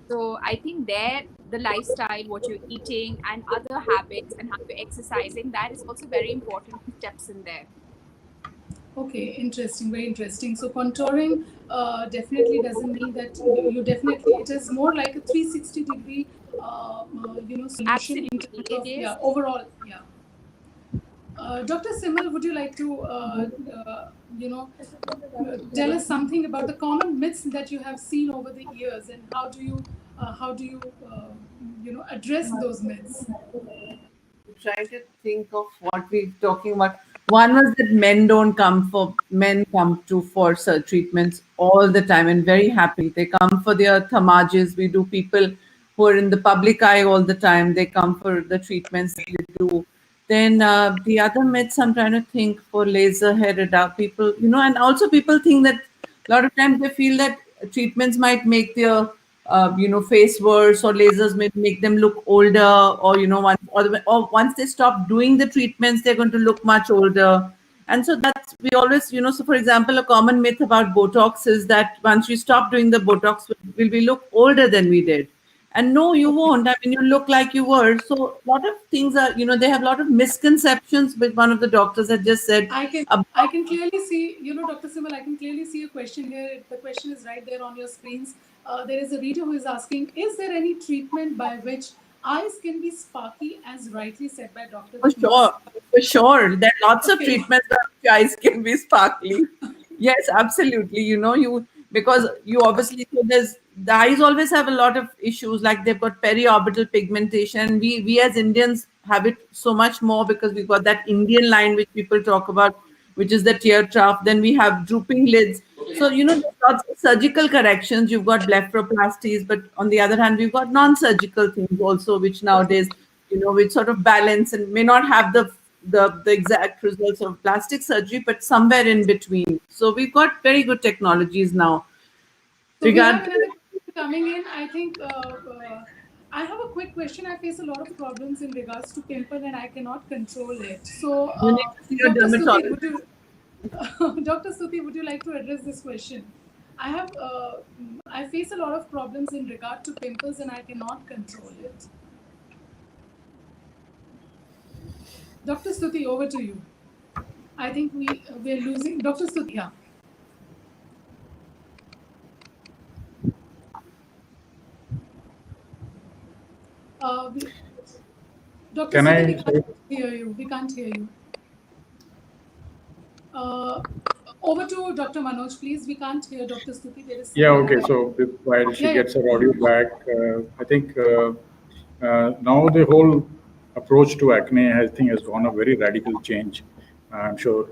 So I think there, the lifestyle, what you're eating, and other habits, and how you're exercising, that is also very important steps in there. Okay, interesting, very interesting. So contouring definitely doesn't mean that you definitely, it is more like a 360-degree, solution in Absolutely, terms it of, is. yeah, overall, yeah. Dr. Simal, would you like to, you know, tell us something about the common myths that you have seen over the years, and how do you address those myths? Try to think of what we're talking about. One was that men come to for treatments all the time and very happily. They come for their thamages. We do people who are in the public eye all the time. They come for the treatments that we do. Then the other myths I'm trying to think for laser hair reduction people, and also people think that a lot of times they feel that treatments might make their face worse, or lasers may make them look older, or or once they stop doing the treatments they're going to look much older. And so that's, we always, so for example, a common myth about Botox is that once you stop doing the Botox, will we look older than we did? And no, you won't. I mean, you look like you were. So a lot of things are, they have a lot of misconceptions. But one of the doctors had just said I can about I can clearly see, Dr. Simal, I can clearly see a question here. The question is right there on your screens. There is a reader who is asking, is there any treatment by which eyes can be sparky, as rightly said by doctor, For that sure, makes for sure. There are lots of okay. treatments where eyes can be sparkly. Yes, absolutely. You because you obviously, so there's, the eyes always have a lot of issues, like they've got periorbital pigmentation. We as Indians have it so much more because we've got that Indian line which people talk about, which is the tear trough. Then we have drooping lids. So there's lots of surgical corrections. You've got blepharoplasties, but on the other hand, we've got non-surgical things also, which nowadays, which sort of balance and may not have the exact results of plastic surgery, but somewhere in between. So we've got very good technologies now. So we have Regard another question coming in. I think I have a quick question. I face a lot of problems in regards to pimple, and I cannot control it. So, You need to see your Dr. Stuti, dermatologist. would you, Dr. Stuti, would you like to address this question? I face a lot of problems in regard to pimples, and I cannot control it. Dr. Stuti, over to you. I think we're losing Dr. Stuti. Yeah. We, Dr. Can Stuti, I we say? can't hear you. We can't hear you. Uh, Over to Dr. Manoj, please. We can't hear Dr. Stuti. There is Yeah, something okay. like. So while she Yeah, yeah. gets her audio back, I think now the whole approach to acne, I think, has gone a very radical change. I'm sure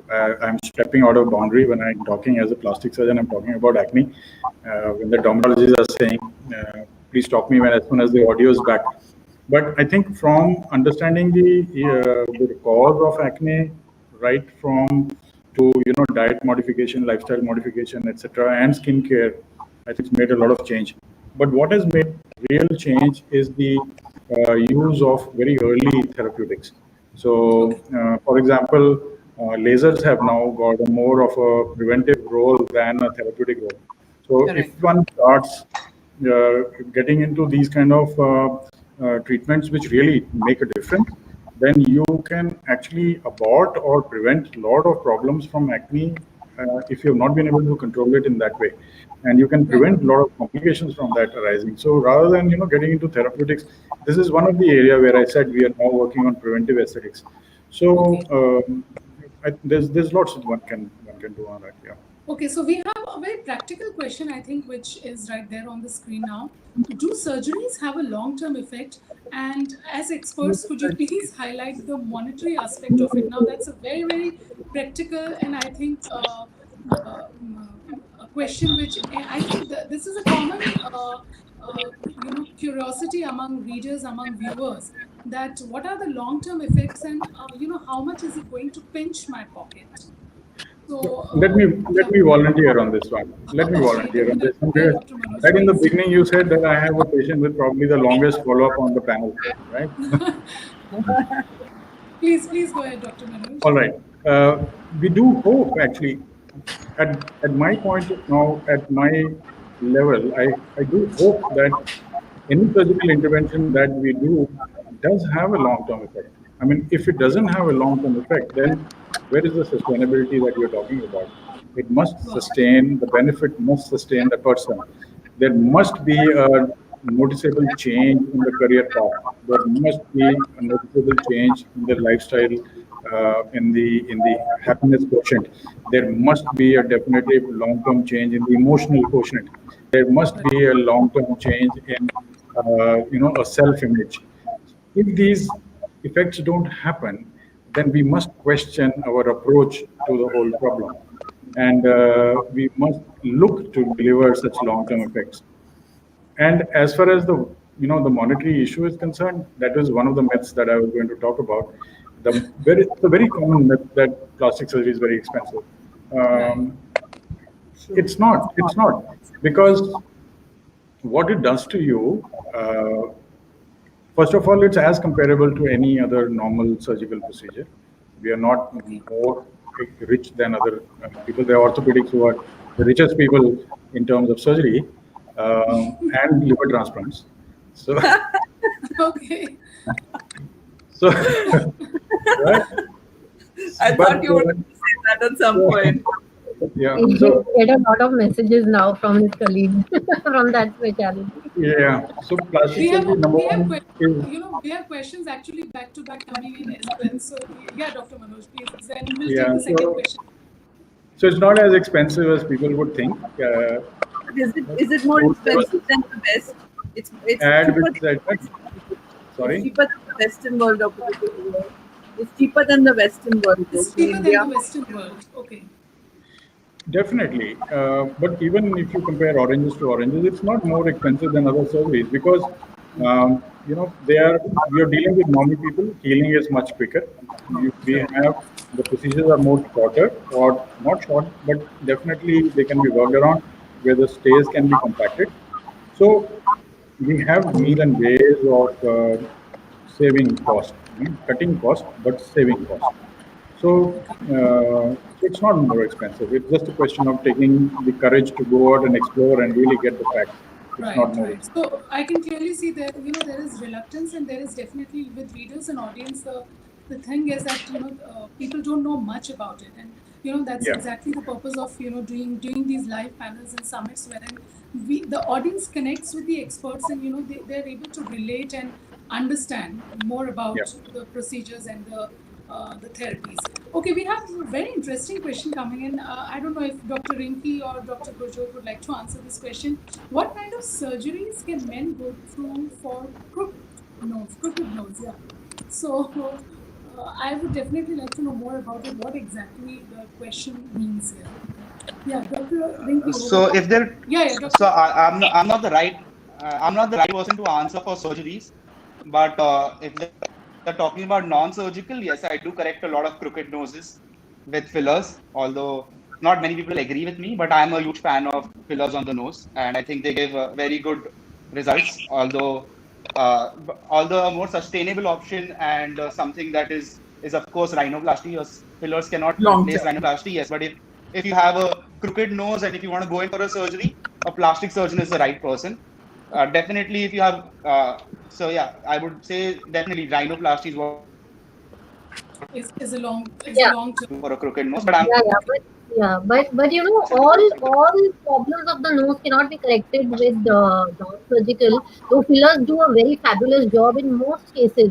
I'm stepping out of boundary when I'm talking as a plastic surgeon. I'm talking about acne. When the dermatologists are saying, please stop me when as soon as the audio is back. But I think from understanding the cause of acne, right from to diet modification, lifestyle modification, etc., and skincare, I think it's made a lot of change. But what has made real change is the use of very early therapeutics. So, Okay. for example, lasers have now got a more of a preventive role than a therapeutic role. So, if Correct. one starts getting into these kind of treatments which really make a difference, then you can actually abort or prevent a lot of problems from acne if you have not been able to control it in that way, and you can Right. prevent a lot of complications from that arising. So rather than getting into therapeutics, this is one of the area where I said we are now working on preventive aesthetics. So Okay. there's lots of one can do on that. Yeah. Okay, so we have a very practical question, I think, which is right there on the screen now. Do surgeries have a long term effect? And as experts, could you please highlight the monetary aspect of it? Now, that's a very, very practical and I think a question which I think this is a common, curiosity among readers, among viewers, that what are the long term effects and, how much is it going to pinch my pocket? So, Let me let yeah. me volunteer on this one. Let me Okay, volunteer on this one. yeah, Dr. Manoj, Right in the please. beginning, you said that I have a patient with probably the longest follow-up on the panel, right? Please go ahead, Dr. Manoj. All right. We do hope, actually, at my point of now, at my level, I do hope that any surgical intervention that we do does have a long-term effect. I mean, if it doesn't have a long-term effect, then where is the sustainability that you're talking about? It must Wow. sustain, the benefit must sustain the person. There must be a noticeable change in the career path. There must be a noticeable change in the lifestyle, in the happiness quotient. There must be a definitive long-term change in the emotional quotient. There must be a long-term change in a self-image. If these effects don't happen, then we must question our approach to the whole problem, and we must look to deliver such long-term effects. And as far as the monetary issue is concerned, that is one of the myths that I was going to talk about. The very common myth that plastic surgery is very expensive. Right. Um, it's not. It's not, because what it does to you. First of all, it's as comparable to any other normal surgical procedure. We are not Okay. more rich than other people. There are orthopedics who are the richest people in terms of surgery and liver transplants. So, Okay. so right. I But thought you wanted to say that at some point. yeah, He so get a lot of messages now from his colleagues from that specialty. yeah, so plastic We have surgery number we have one is we have questions actually back to back coming in as well. So yeah, Dr. Manoj, please. Then we'll take yeah. the second question. So it's not as expensive as people would think. But is it more There was expensive than the West? It's ad cheaper which than said, the West. It's sorry. cheaper than the Western world, It's cheaper than the Western world It's in cheaper than India. the Western world. Okay. Definitely. But even if you compare oranges to oranges, it's not more expensive than other surgeries, because, we are dealing with normal people. Healing is much quicker. We have the procedures are more shorter, or not short, but definitely they can be worked around, where the stays can be compacted. So we have means and ways of saving cost, cutting cost, but saving cost. So it's not more expensive. It's just a question of taking the courage to go out and explore and really get the facts. It's Right, not more right. expensive. So I can clearly see that there is reluctance and there is definitely with readers and audience the thing is that people don't know much about it, and that's Yeah, exactly the purpose of doing these live panels and summits, wherein the audience connects with the experts, and they're able to relate and understand more yeah. about the procedures and the therapies. Okay, we have a very interesting question coming in. I don't know if Dr. Rinki or Dr. Gurjot would like to answer this question. What kind of surgeries can men go through for crooked nose? Yeah. So I would definitely like to know more about it. What exactly the question means here? Yeah, Dr. Rinki, over So to you. if there, Yeah, yeah, so Dr. I'm not the right person to answer for surgeries, but if they're talking about non-surgical, yes, I do correct a lot of crooked noses with fillers. Although not many people agree with me, but I'm a huge fan of fillers on the nose, and I think they give very good results. Although a more sustainable option and something that is of course rhinoplasty. Fillers cannot Long replace term. rhinoplasty, yes, but if you have a crooked nose and if you want to go in for a surgery, a plastic surgeon is the right person. Definitely, if you have, so yeah, I would say definitely rhinoplasty is what you should do for a crooked nose. But I'm not Is the a right long person is to a answer long term. for But all problems of the nose cannot be corrected with non-surgical. Though fillers do a very fabulous job in most cases,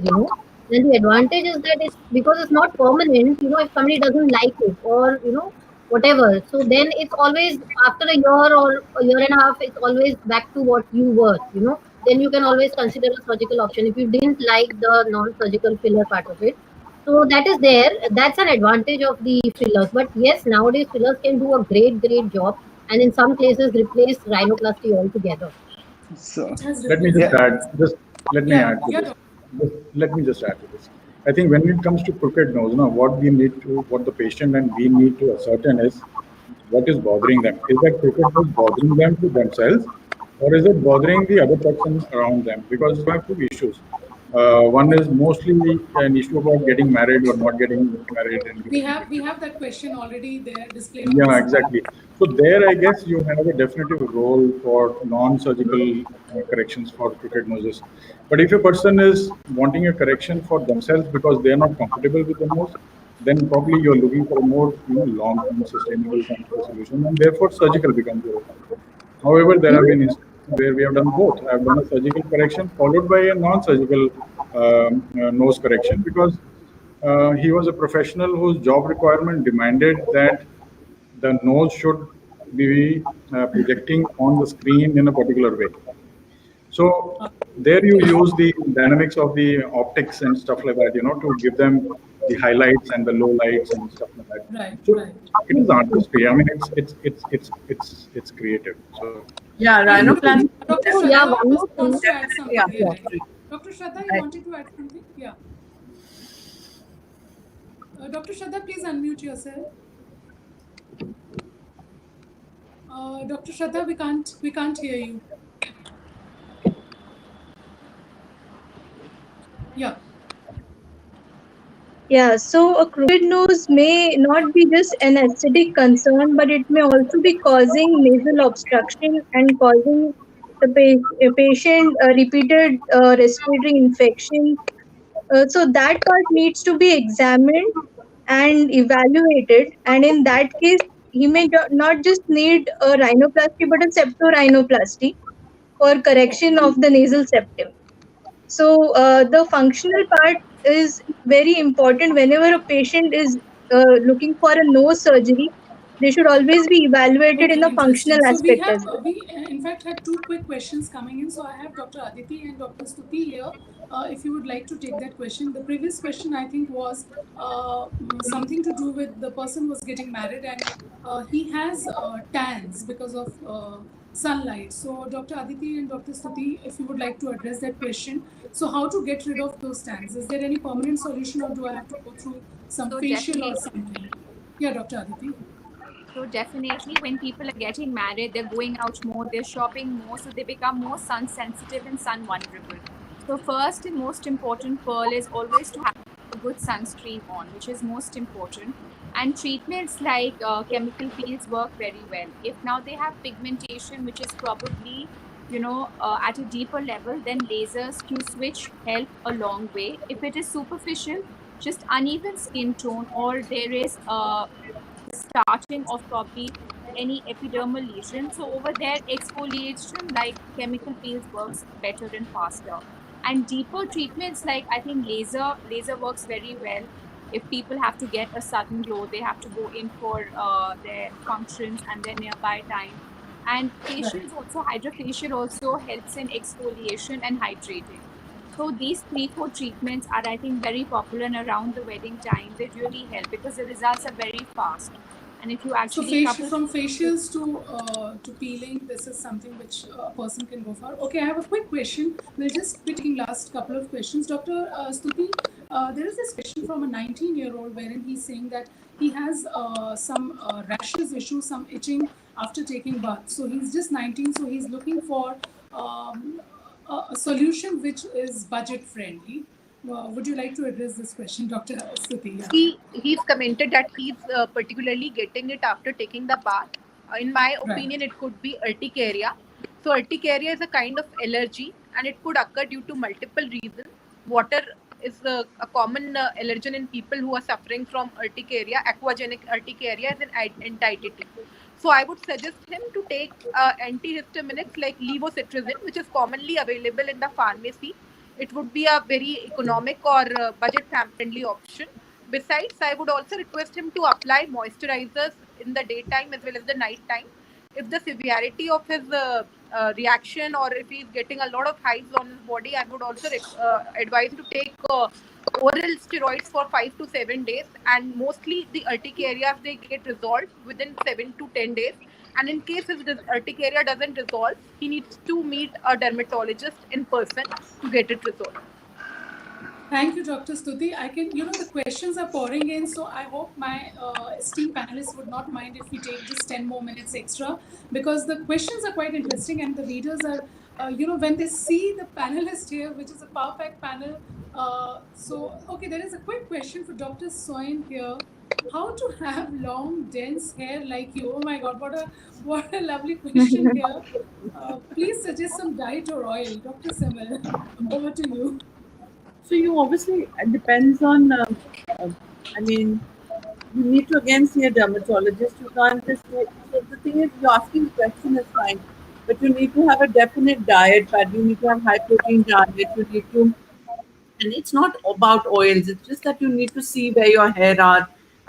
And the advantage is that it's because it's not permanent. If somebody doesn't like it or whatever, so then it's always after a year or a year and a half, it's always back to what you were. Then you can always consider a surgical option if you didn't like the non-surgical filler part of it. So that is there. That's an advantage of the fillers. But yes, nowadays fillers can do a great job, and in some places replace rhinoplasty altogether. so It has Let me replaced just yeah. rhinos. add, just let me Yeah, add to yeah, this. doctor. Let me just add to this. I think when it comes to crooked nose, what the patient and we need to ascertain is what is bothering them. Is that crooked nose bothering them to themselves, or is it bothering the other person around them? Because you have two issues. One is mostly an issue about getting married or not getting married and We getting have we pregnant. have that question already there displayed on the Yeah, screen. exactly. So there, I guess you have a definitive role for non-surgical corrections for crooked noses. But if a person is wanting a correction for themselves because they are not comfortable with the nose, then probably you're looking for a more, long-term sustainable kind of a solution, and therefore surgical becomes your option. However, there have been Even instances where we have done both. I have done a surgical correction followed by a non-surgical nose correction because he was a professional whose job requirement demanded that the nose should be projecting on the screen in a particular way. So there you use the dynamics of the optics and stuff like that, to give them the highlights and the low lights and stuff like that. Right, So right. it is artistry. I mean, it's creative. So Yeah, Yeah, rhinoplasty is Dr. oh yeah, Shraddha one more definitely, thing. wants to add definitely something here, Yeah. right? artistry. Dr. Shraddha, you Right. wanted to add something? Yeah. Dr. Shraddha, please unmute yourself. Dr. Shraddha, we can't hear you. Yeah. Yeah, so a crooked nose may not be just an aesthetic concern, but it may also be causing nasal obstruction and causing the patient repeated respiratory infection. So that part needs to be examined and evaluated. And in that case, he may not just need a rhinoplasty, but a septorhinoplasty for correction of the nasal septum. So the functional part is very important whenever a patient is looking for a nose surgery. They should always be evaluated in Okay, the functional interesting. So we aspect have as well. in fact had two quick questions coming in. So I have Dr. Aditi and Dr. Stuti here. If you would like to take that question, the previous question I think was something to do with the person was getting married, and he has tans because of sunlight. So Dr. Aditi and Dr. Stuti, if you would like to address that question, so how to get rid of those tans? Is there any permanent solution, or do I have to go through some So facial or definitely. something? Yeah, Dr. Aditi. So definitely when people are getting married, they're going out more, they're shopping more, so they become more sun sensitive and sun vulnerable. So first and most important pearl is always to have a good sunscreen on, which is most important. And treatments like chemical peels work very well. If now they have pigmentation, which is probably at a deeper level, then lasers Q switch help a long way. If it is superficial, just uneven skin tone, or there is starting of probably any epidermal lesion. So over there, exfoliation like chemical peels works better and faster. And deeper treatments like I think laser works very well. If people have to get a sudden glow, they have to go in for their functions and their nearby time. And Right. facials also, hydrofacial also helps in exfoliation and hydrating. So these 3 4 treatments are, I think, very popular, and around the wedding time they really help because the results are very fast. And if you So actually couple, from facials to peeling, this is something which a person can go for. Okay, I have a quick question. We'll just be taking last couple of questions. Dr. Stuti, there is this question from a 19-year-old wherein he's saying that he has some rashes issue, some itching after taking bath. So he's just 19, so he's looking for a solution which is budget friendly. Would you like to address this question, Dr. Stuti? Yeah. He's commented that he's particularly getting it after taking the bath. In my Right. opinion, it could be urticaria. So urticaria is a kind of allergy, and it could occur due to multiple reasons. Water is a common allergen in people who are suffering from urticaria. Aquagenic urticaria is an entity. So I would suggest him to take antihistaminics like levocetirizine, which is commonly available in the pharmacy. It would be a very economic or budget friendly option. Besides, I would also request him to apply moisturizers in the daytime as well as the night time. If the severity of his reaction, or if he's getting a lot of hives on his body, I would also advise to take oral steroids for 5 to 7 days. And mostly the urticarias they get resolved within 7 to 10 days. And in case his urticaria doesn't resolve, he needs to meet a dermatologist in person to get it resolved. Thank you, Dr. Stuti. I can, the questions are pouring in, so I hope my esteemed panelists would not mind if we take just 10 more minutes extra because the questions are quite interesting and the readers are, when they see the panelist here, which is a perfect panel. Okay, there is a quick question for Dr. Soin here. How to have long, dense hair like you? Oh my God, what a lovely question here. Please suggest some diet or oil. Dr. Simil, over to you. So you obviously it depends on. Uh, I mean, you need to again see a dermatologist. You can't just do. So the thing is, you're asking the question is fine, but you need to have a definite diet. But you need to have high protein diet. You need to, and it's not about oils. It's just that you need to see where your hair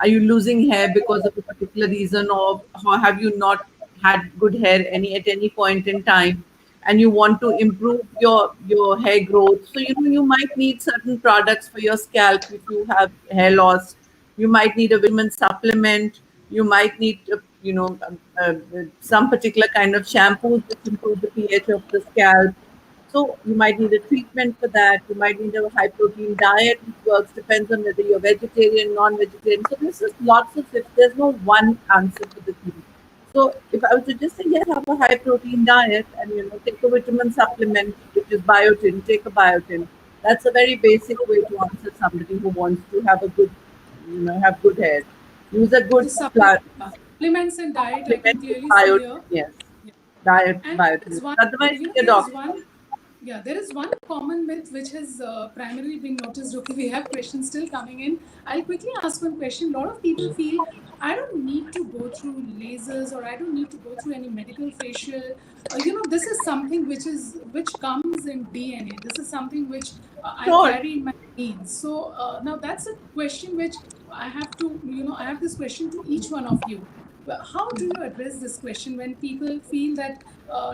are you losing hair because of a particular reason, or how have you not had good hair at any point in time, and you want to improve your hair growth. So you might need certain products for your scalp if you have hair loss. You might need a vitamin supplement. You might need some particular kind of shampoos which improve the pH of the scalp. So you might need a treatment for that. You might need a high protein diet, which works, depends on whether you're vegetarian, non-vegetarian. So this is lots of tips. There's no one answer for the thing. So if I was to just say, yes, have a high protein diet and take a vitamin supplement, which is biotin, take a biotin. That's a very basic way to answer somebody who wants to have a good, have good hair. Use a So good plant supplements and diet, I can supplement with clearly see biotin, here. yes. Yeah. Diet And biotin. there's one, Otherwise, see a there is doctor. one, yeah, there is one common myth which has primarily been noticed. Okay, we have questions still coming in. I'll quickly ask one question. A lot of people feel I don't need to go through lasers or I don't need to go through any medical facial. This is something which comes in DNA. This is something which I Sure. carry in my genes. So now that's a question which I have to, I have this question to each one of you. Well, how do you address this question when people feel that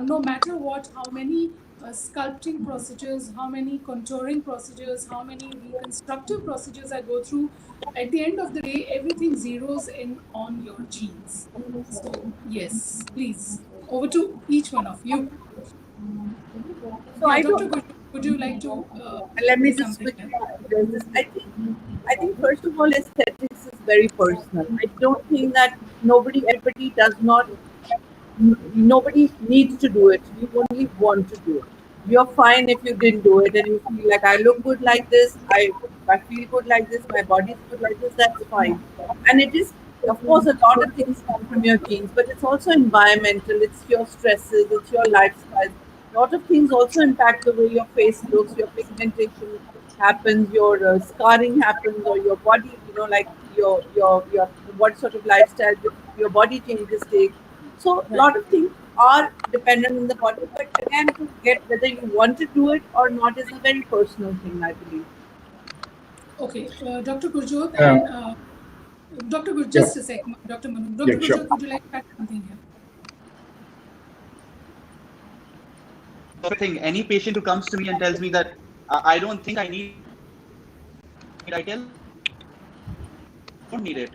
no matter what, how many sculpting procedures, how many contouring procedures, how many reconstructive procedures I go through, at the end of the day, everything zeroes in on your genes. So, yes, please, over to each one of you. So Yeah, I Dr. don't. Guru, would you like to Let me say just something quickly here? address this. I think first of all, aesthetics is very personal. I don't think that everybody does not, nobody needs to do it. You only want to do it. You're fine if you didn't do it and you feel like I look good like this, I feel good like this, my body's good like this, that's fine. And it is, of course, a lot of things come from your genes, but it's also environmental, it's your stresses, it's your lifestyle. A lot of things also impact the way your face looks, your pigmentation. happens, your scarring happens, or your body, like your what sort of lifestyle your body changes take. So a Right. lot of things are dependent on the body, but again, to get whether you want to do it or not is a very personal thing, I believe. Okay, Dr. Gurjot Uh, and Dr. yeah, Just a second, Dr. Manu. yeah, Dr. sure. Gurjot, would you like to add something here? Perfect thing. Any patient who comes to me and tells me that I don't think I need it, I tell them you don't need it.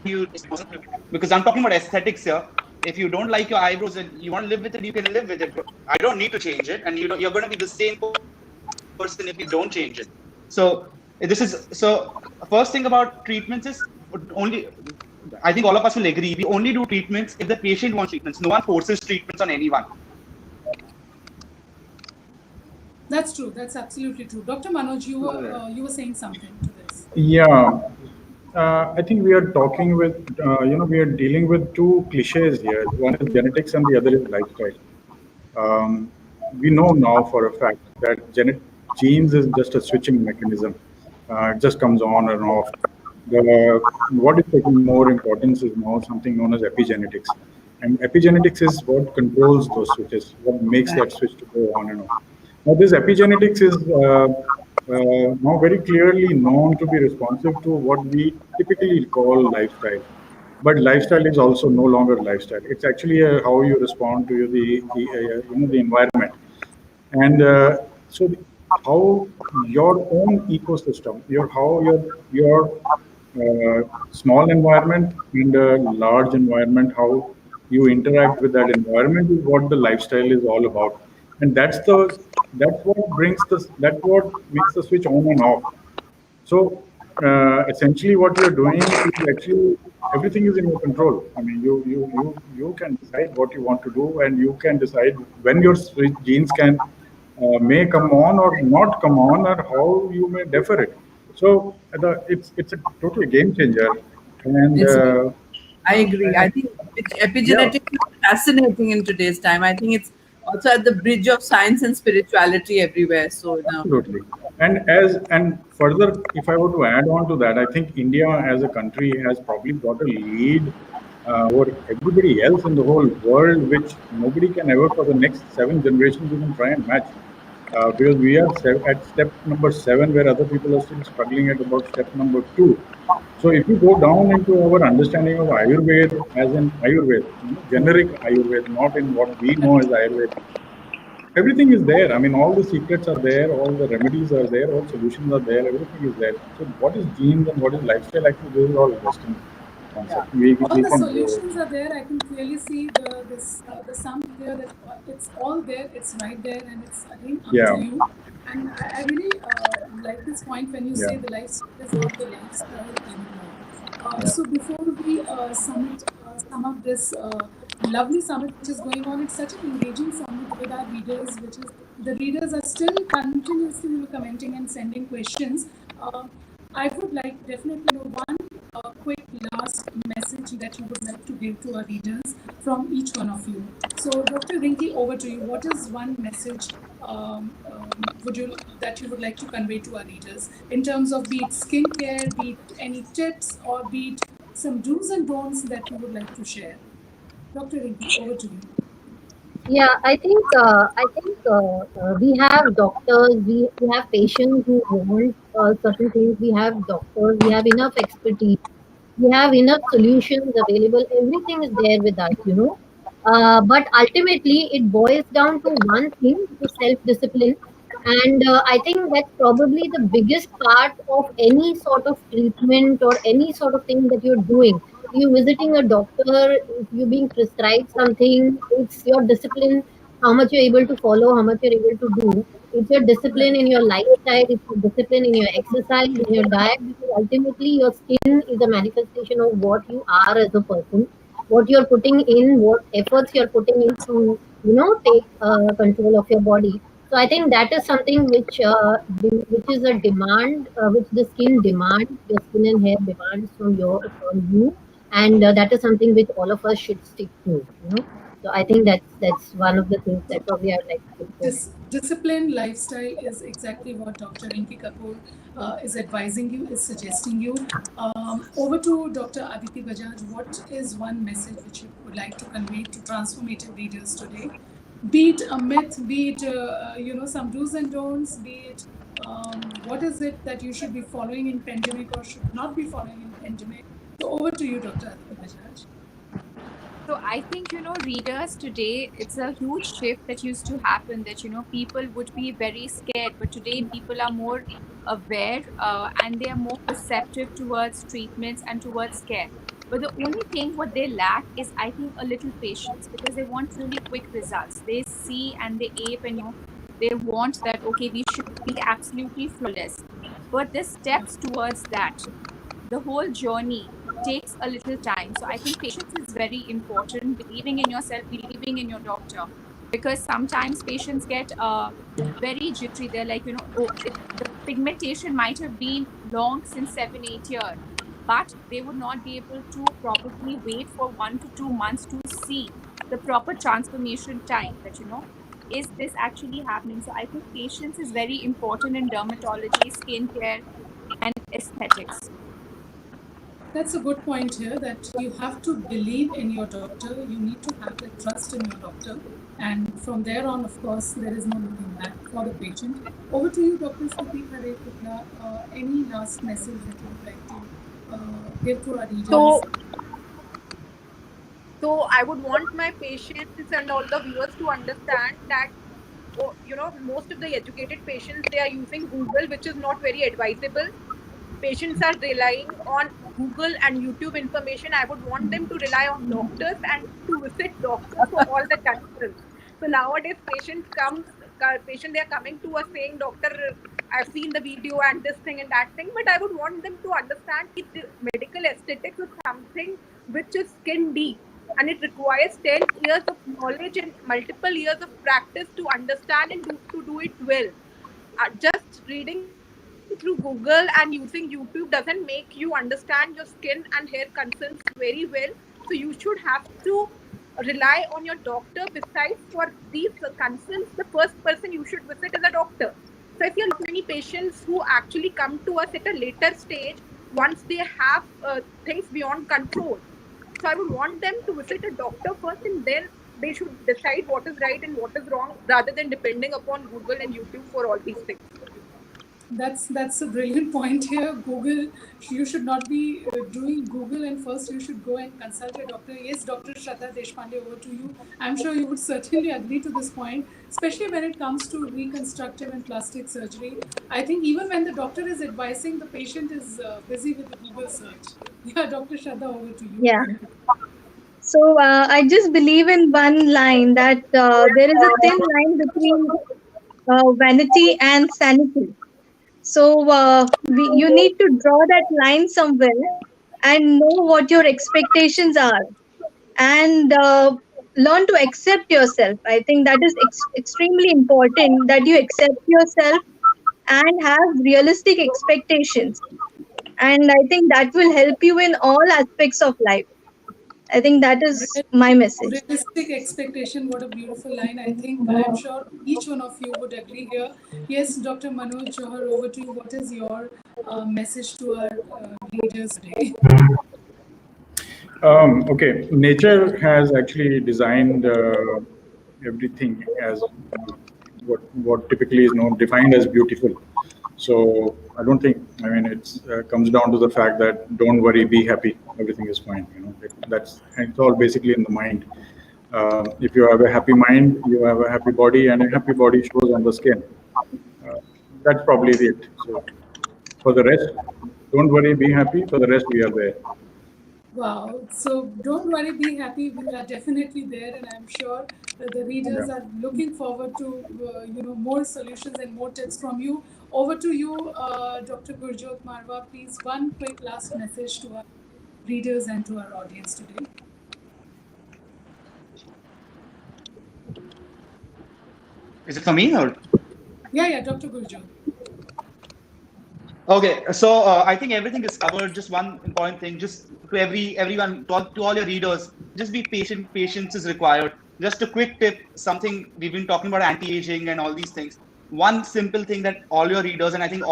If you don't like your eyebrows and you want to live with it, you can live with it. Because I'm talking about aesthetics here. If you don't like your eyebrows and you want to live with it, you can live with it. I don't need to change it, and you're going to be the same person if you don't change it. So this is so. First thing about treatments is only. I think all of us will agree. We only do treatments if the patient wants treatments. No one forces treatments on anyone. That's true. That's absolutely true. Dr. Manoj, you were saying something to this. Yeah, I think we are talking with, we are dealing with two cliches here. One is genetics and the other is lifestyle. Um, we know now for a fact that genes is just a switching mechanism. It just comes on and off. What is taking more importance is now something known as epigenetics. And epigenetics is what controls those switches, what makes Right. that switch to go on and off. Now, this epigenetics is now very clearly known to be responsive to what we typically call lifestyle. But lifestyle is also no longer lifestyle. It's actually how you respond to the environment, and how your own ecosystem, your small environment and a large environment, how you interact with that environment is what the lifestyle is all about, and that's what makes the switch on and off. So essentially, what you're doing is actually everything is in your control. I mean, you can decide what you want to do, and you can decide when your switch genes can may come on or not come on, or how you may defer it. So it's a totally game changer, and It's I agree. I and think yeah. epigenetics is fascinating in today's time. I think it's also at the bridge of science and spirituality everywhere. So, Absolutely. And further, if I were to add on to that, I think India as a country has probably got a lead over everybody else in the whole world, which nobody can ever for the next 7 generations even try and match. Because we are at step number 7, where other people are still struggling at about step number 2. So if you go down into our understanding of Ayurveda, as in Ayurveda, generic Ayurveda, not in what we know as Ayurveda, everything is there. I mean, all the secrets are there, all the remedies are there, all solutions are there, everything is there. So, what is genes and what is lifestyle? Actually, this is all Western yeah. concept. All We the can go. solutions are there. I can clearly see the sum here that it's all there. It's right there, and it's again up to Yeah, you. And I really like this point when you yeah, say the lifestyle is not the lifestyle anymore. yeah, So before we sum up this lovely summit which is going on, it's such an engaging summit with our readers, which is the readers are still continuously commenting and sending questions. Uh, I would like definitely know one quick last message that you would like to give to our readers from each one of you. So, Dr. Rinki, over to you. What is one message would you that you would like to convey to our readers in terms of be it skincare, be it any tips, or be it some do's and don'ts that you would like to share? Dr. Rinki, over to you. Yeah, I think we have doctors, we have patients who want certain things. We have doctors, we have enough expertise, we have enough solutions available. Everything is there with us, you know. But ultimately, it boils down to one thing, which is self-discipline. And I think that's probably the biggest part of any sort of treatment or any sort of thing that you're doing. You visiting a doctor, if you're being prescribed something, it's your discipline, how much you're able to follow, how much you're able to do. It's your discipline Right. in your lifestyle, it's your discipline in your exercise, in your diet, because ultimately your skin is a manifestation of what you are as a person, what you're putting in, what efforts you're putting in to, you know, take control of your body. So I think that is something which is a demand, which the skin demands, your skin and hair demands from you, and that is something which all of us should stick to. You know. So I think that's one of the things that probably I'd like to put forward. Disciplined lifestyle is exactly what Dr. Rinki Kapoor is advising you, is suggesting you. Over to Dr. Aditi Bajaj. What is one message which you would like to convey to transformative leaders today? Be it a myth, be it some do's and don'ts, be it what is it that you should be following in pandemic or should not be following in pandemic. So over to you, Dr. Aditi Bajaj. So I think, readers today, it's a huge shift that used to happen that, people would be very scared. But today, people are more aware and they are more receptive towards treatments and towards care. But the only thing what they lack is, I think, a little patience because they want really quick results. They see and they ape and, they want that, okay, we should be absolutely flawless. But the steps towards that, the whole journey takes a little time. So I think patience is very important, believing in yourself, believing in your doctor, because sometimes patients get very jittery. They're like, the pigmentation might have been long since 7 8 years, but they would not be able to probably wait for 1 to 2 months to see the proper transformation time that is this actually happening. So I think patience is very important in dermatology, skincare, and aesthetics. That's a good point here that you have to believe in your doctor. You need to have that trust in your doctor. And from there on, of course, there is no looking back for the patient. Over to you, Dr. Shruti Hare Putla. Any last message that you would like to give to our readers? So, so I would want my patients and all the viewers to understand that, most of the educated patients, they are using Google, which is not very advisable. Patients are relying on Google and YouTube information. I would want them to rely on doctors and to visit doctors for all the concerns. So nowadays, patient they are coming to us saying, "Doctor, I've seen the video and this thing and that thing." But I would want them to understand that medical aesthetics is something which is skin deep, and it requires 10 years of knowledge and multiple years of practice to understand and to do it well. Just reading through Google and using YouTube doesn't make you understand your skin and hair concerns very well. So you should have to rely on your doctor. Besides, for these concerns, the first person you should visit is a doctor. So if you're looking many patients who actually come to us at a later stage once they have things beyond control. So I would want them to visit a doctor first, and then they should decide what is right and what is wrong rather than depending upon Google and YouTube for all these things. That's a brilliant point here. Google, you should not be doing Google, and first you should go and consult your doctor. Yes, Dr. Shraddha Deshpande, over to you. I'm sure you would certainly agree to this point, especially when it comes to reconstructive and plastic surgery. I think even when the doctor is advising, the patient is busy with the Google search. Yeah, Dr. Shraddha, over to you. Yeah. So I just believe in one line that there is a thin line between vanity and sanity. So you need to draw that line somewhere and know what your expectations are, and learn to accept yourself. I think that is extremely important, that you accept yourself and have realistic expectations. And I think that will help you in all aspects of life. I think that is my message. Realistic expectation, what a beautiful line. I think I'm sure each one of you would agree here. Yes, Dr. Manoj Johar, over to you. What is your message to our readers today? Okay, nature has actually designed everything as what typically is known defined as beautiful. So I don't think. I mean, it's comes down to the fact that don't worry, be happy, everything is fine. That's and it's all basically in the mind. If you have a happy mind, you have a happy body, and a happy body shows on the skin. Uh, that's probably it. So for the rest, don't worry, be happy. For the rest, we are there. Wow. So don't worry, be happy. We are definitely there, and I'm sure that the Yeah. readers are looking forward to more solutions and more tips from you. Over to you, Dr. Gurjot Marwa. Please, one quick last message to our readers and to our audience today. Is it for me or? Yeah, Dr. Gurjot. Okay, so I think everything is covered. Just one important thing, just to everyone, to all your readers, just be patient. Patience is required. just a quick tip, something we've been talking about anti-aging and all these things. One simple thing that all your readers and I think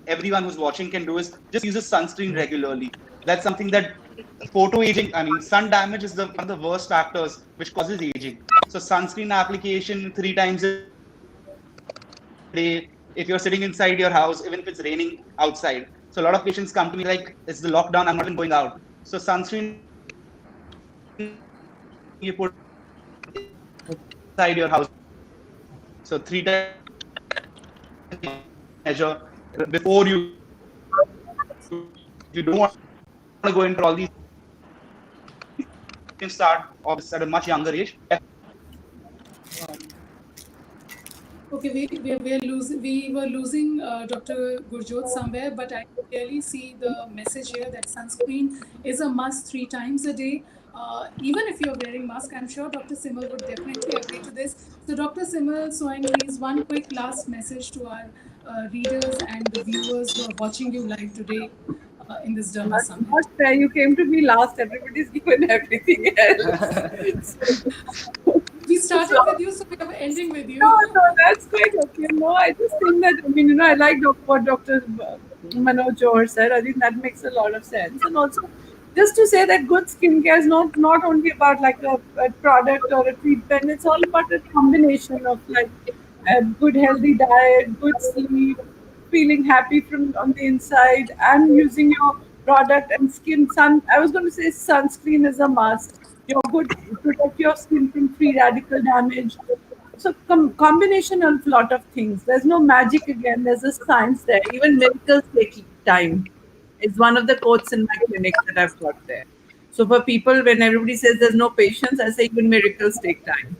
everyone who's watching can do is just use a sunscreen regularly. That's something that photo aging, I mean, sun damage is one of the worst factors which causes aging. So sunscreen application 3 times a day. If you're sitting inside your house, even if it's raining outside. So a lot of patients come to me like, it's the lockdown, I'm not even going out. So sunscreen application inside your house is the first thing you put inside your house. So 3 times a day measure before you go into bed. If you don't want to go into all these things, you can start obviously at a much younger age. Okay, we were losing Dr. Gurjot somewhere, but I clearly see the message here that sunscreen is a must 3 times a day. Even if you're wearing mask, I'm sure Dr. Simal would definitely agree to this. So, Dr. Simal Soin, please, one quick last message to our readers and the viewers who are watching you live today in this Derma Not Summit. fair. You came to me last. Everybody's given everything else. We So, started with you, so we are ending with no, you. no, that's quite okay. No, I just think that, I mean, I like what Dr. Manoj Johar said. I think that makes a lot of sense. And also, just to say that good skincare is not only about like a product or a treatment, it's all about a combination of like a good healthy diet, good sleep, feeling happy from on the inside, and using your product and skin. I was going to say sunscreen is a must. Your good protect your skin from free radical damage. So combination of lot of things. There's no magic again. There's a science there. Even miracles take time. It's one of the quotes in my clinic that I've got there. So for people, when everybody says there's no patience, I say even miracles take time.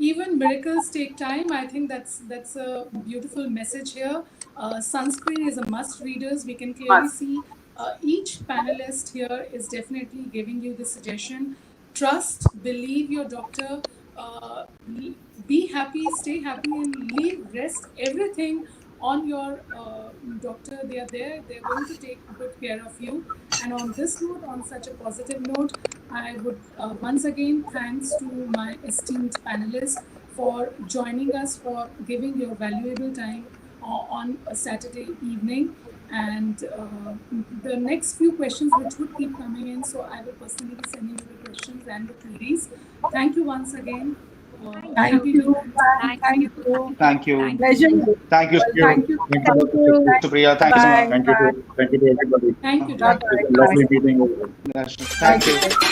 Even miracles take time. I think that's a beautiful message here. Sunscreen is a must, readers. We can clearly Must. see each panelist here is definitely giving you the suggestion. Trust, believe your doctor. Uh, be happy, stay happy, and leave rest everything on your doctor. They are there. They're going to take good care of you. And on this note, on such a positive note, I would once again thanks to my esteemed panelists for joining us, for giving your valuable time on a Saturday evening. And the next few questions which would keep coming in, so I will personally be sending you the questions and the queries. Thank you once again. Thank Happy you. weekend. Thank you. Thank you. Pleasure. Thank you. Well, thank you. Thank you. Thank you. Supriya. Thank you so Bye. much. Thank you Bye. to everybody. Thank you, Bye. Dr. It's a Bye. lovely meeting. Thank Bye. you.